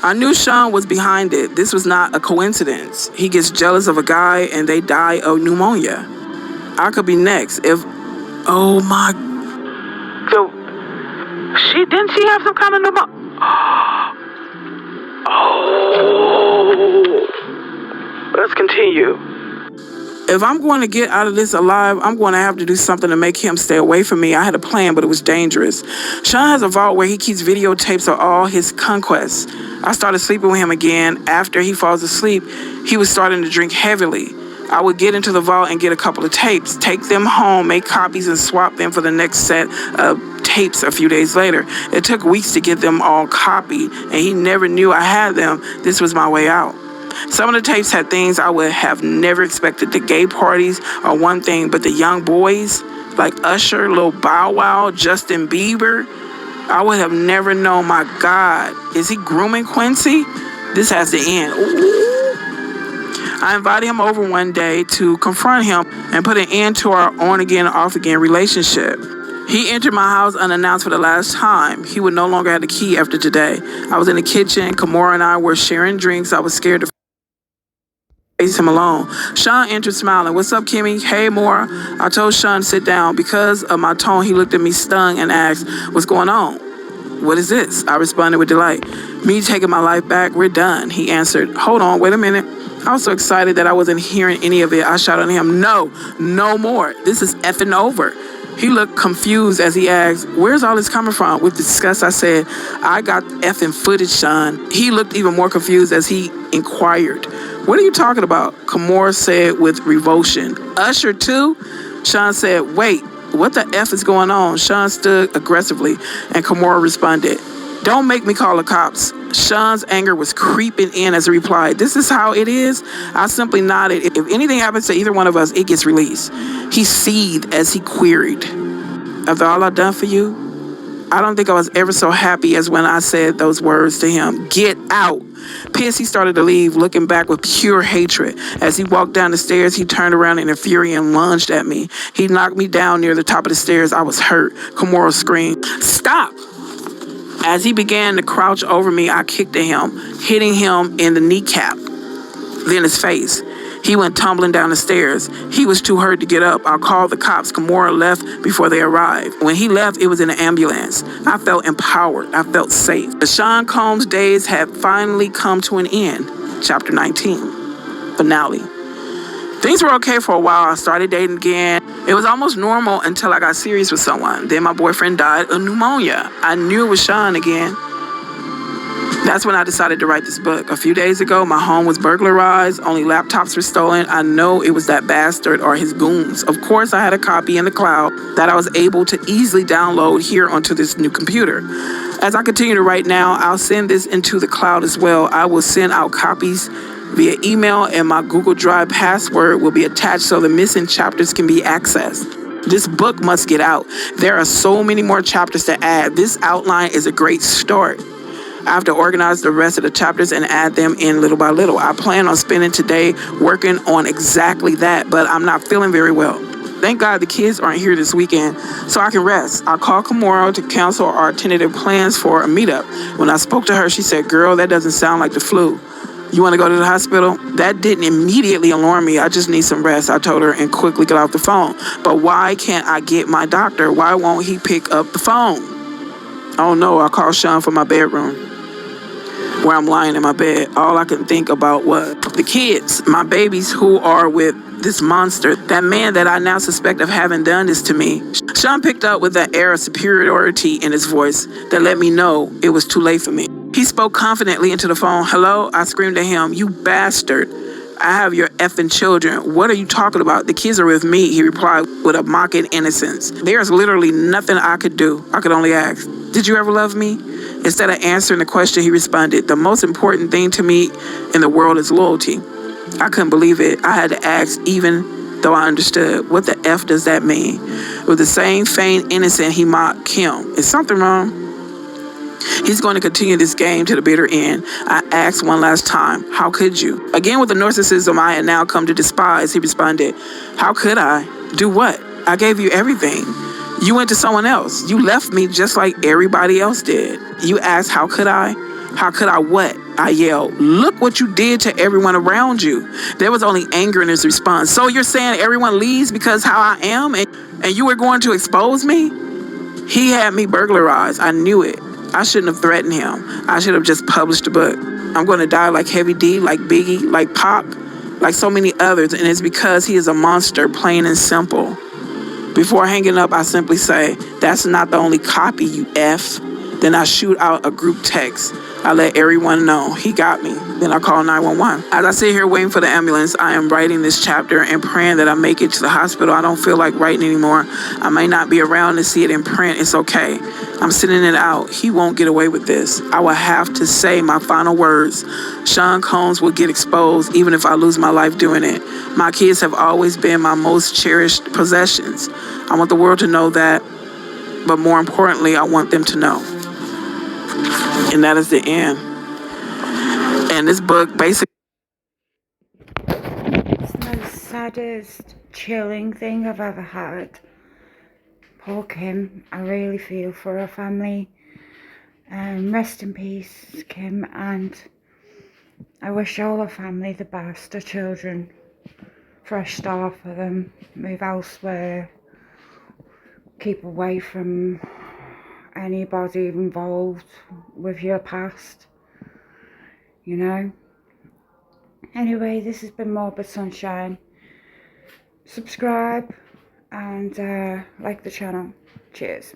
I knew Sean was behind it. This was not a coincidence. He gets jealous of a guy and they die of pneumonia. I could be next if... Oh my... So, didn't she have some kind of pneumonia? Oh. Let's continue. If I'm going to get out of this alive, I'm going to have to do something to make him stay away from me. I had a plan, but it was dangerous. Sean has a vault where he keeps videotapes of all his conquests. I started sleeping with him again. After he falls asleep, he was starting to drink heavily. I would get into the vault and get a couple of tapes, take them home, make copies, and swap them for the next set of tapes a few days later. It took weeks to get them all copied, and he never knew I had them. This was my way out. Some of the tapes had things I would have never expected. The gay parties are one thing, but the young boys, like Usher, Lil Bow Wow, Justin Bieber, I would have never known. My God, is he grooming Quincy? This has to end. Ooh. I invited him over one day to confront him and put an end to our on-again, off-again relationship. He entered my house unannounced for the last time. He would no longer have the key after today. I was in the kitchen. Kimora and I were sharing drinks. I was scared to face him alone. Sean entered smiling. What's up, Kimmy? Hey, Mora. I told Sean to sit down. Because of my tone, he looked at me stung and asked, what's going on? What is this? I responded with delight. Me taking my life back, we're done. He answered, hold on, wait a minute. I was so excited that I wasn't hearing any of it. I shouted at him, no more. This is effing over. He looked confused as he asked, where's all this coming from? With disgust, I said, I got effing footage, Sean. He looked even more confused as he inquired, what are you talking about? Kimora said with revulsion. Usher too? Sean said, wait, what the F is going on? Sean stood aggressively and Kimora responded, don't make me call the cops. Sean's anger was creeping in as he replied, this is how it is? I simply nodded. If anything happens to either one of us, it gets released. He seethed as he queried, after all I've done for you, I don't think I was ever so happy as when I said those words to him. Get out. Pissed, he started to leave, looking back with pure hatred. As he walked down the stairs, he turned around in a fury and lunged at me. He knocked me down near the top of the stairs. I was hurt. Kimora screamed, stop. As he began to crouch over me, I kicked at him, hitting him in the kneecap, then his face. He went tumbling down the stairs. He was too hurt to get up. I called the cops. Kimora left before they arrived. When he left, it was in an ambulance. I felt empowered. I felt safe. The Sean Combs days had finally come to an end. Chapter 19. Finale. Things were okay for a while. I started dating again. It was almost normal until I got serious with someone. Then my boyfriend died of pneumonia. I knew it was Sean again. That's when I decided to write this book. A few days ago, my home was burglarized. Only laptops were stolen. I know it was that bastard or his goons. Of course, I had a copy in the cloud that I was able to easily download here onto this new computer. As I continue to write now, I'll send this into the cloud as well. I will send out copies via email, and my Google Drive password will be attached so the missing chapters can be accessed. This book must get out. There are so many more chapters to add. This outline is a great start. I have to organize the rest of the chapters and add them in little by little. I plan on spending today working on exactly that, but I'm not feeling very well. Thank God the kids aren't here this weekend, so I can rest. I called Kimora to cancel our tentative plans for a meetup. When I spoke to her, she said, girl, that doesn't sound like the flu. You want to go to the hospital? That didn't immediately alarm me. I just need some rest, I told her, and quickly got off the phone. But why can't I get my doctor? Why won't he pick up the phone? Oh no, I called Sean from my bedroom, where I'm lying in my bed. All I could think about was the kids, my babies who are with this monster, that man that I now suspect of having done this to me. Sean picked up with that air of superiority in his voice that let me know it was too late for me. He spoke confidently into the phone. Hello? I screamed at him. You bastard. I have your effing children. What are you talking about? The kids are with me, he replied with a mocking innocence. There's literally nothing I could do. I could only ask, did you ever love me? Instead of answering the question, he responded, the most important thing to me in the world is loyalty. I couldn't believe it. I had to ask, even though I understood. What the F does that mean? With the same feigned innocence, he mocked Kim. Is something wrong? He's going to continue this game to the bitter end. I asked one last time, how could you? Again, with the narcissism I had now come to despise, he responded, how could I? Do what? I gave you everything. You went to someone else. You left me just like everybody else did. You asked, how could I? How could I what? I yelled, look what you did to everyone around you. There was only anger in his response. So you're saying everyone leaves because how I am and you were going to expose me? He had me burglarized. I knew it. I shouldn't have threatened him. I should have just published a book. I'm going to die like Heavy D, like Biggie, like Pac, like so many others, and it's because he is a monster, plain and simple. Before hanging up, I simply say, that's not the only copy, you F. Then I shoot out a group text. I let everyone know he got me. Then I call 911. As I sit here waiting for the ambulance, I am writing this chapter and praying that I make it to the hospital. I don't feel like writing anymore. I may not be around to see it in print. It's okay. I'm sending it out. He won't get away with this. I will have to say my final words. Sean Combs will get exposed even if I lose my life doing it. My kids have always been my most cherished possessions. I want the world to know that, but more importantly, I want them to know. And that is the end. And this book basically... It's the most saddest, chilling thing I've ever had. Poor Kim. I really feel for her family. Rest in peace, Kim, and I wish all her family the best, her children. Fresh start for them, move elsewhere, keep away from anybody involved with your past, you know. Anyway, this has been Morbid Sunshine. Subscribe and like the channel. Cheers.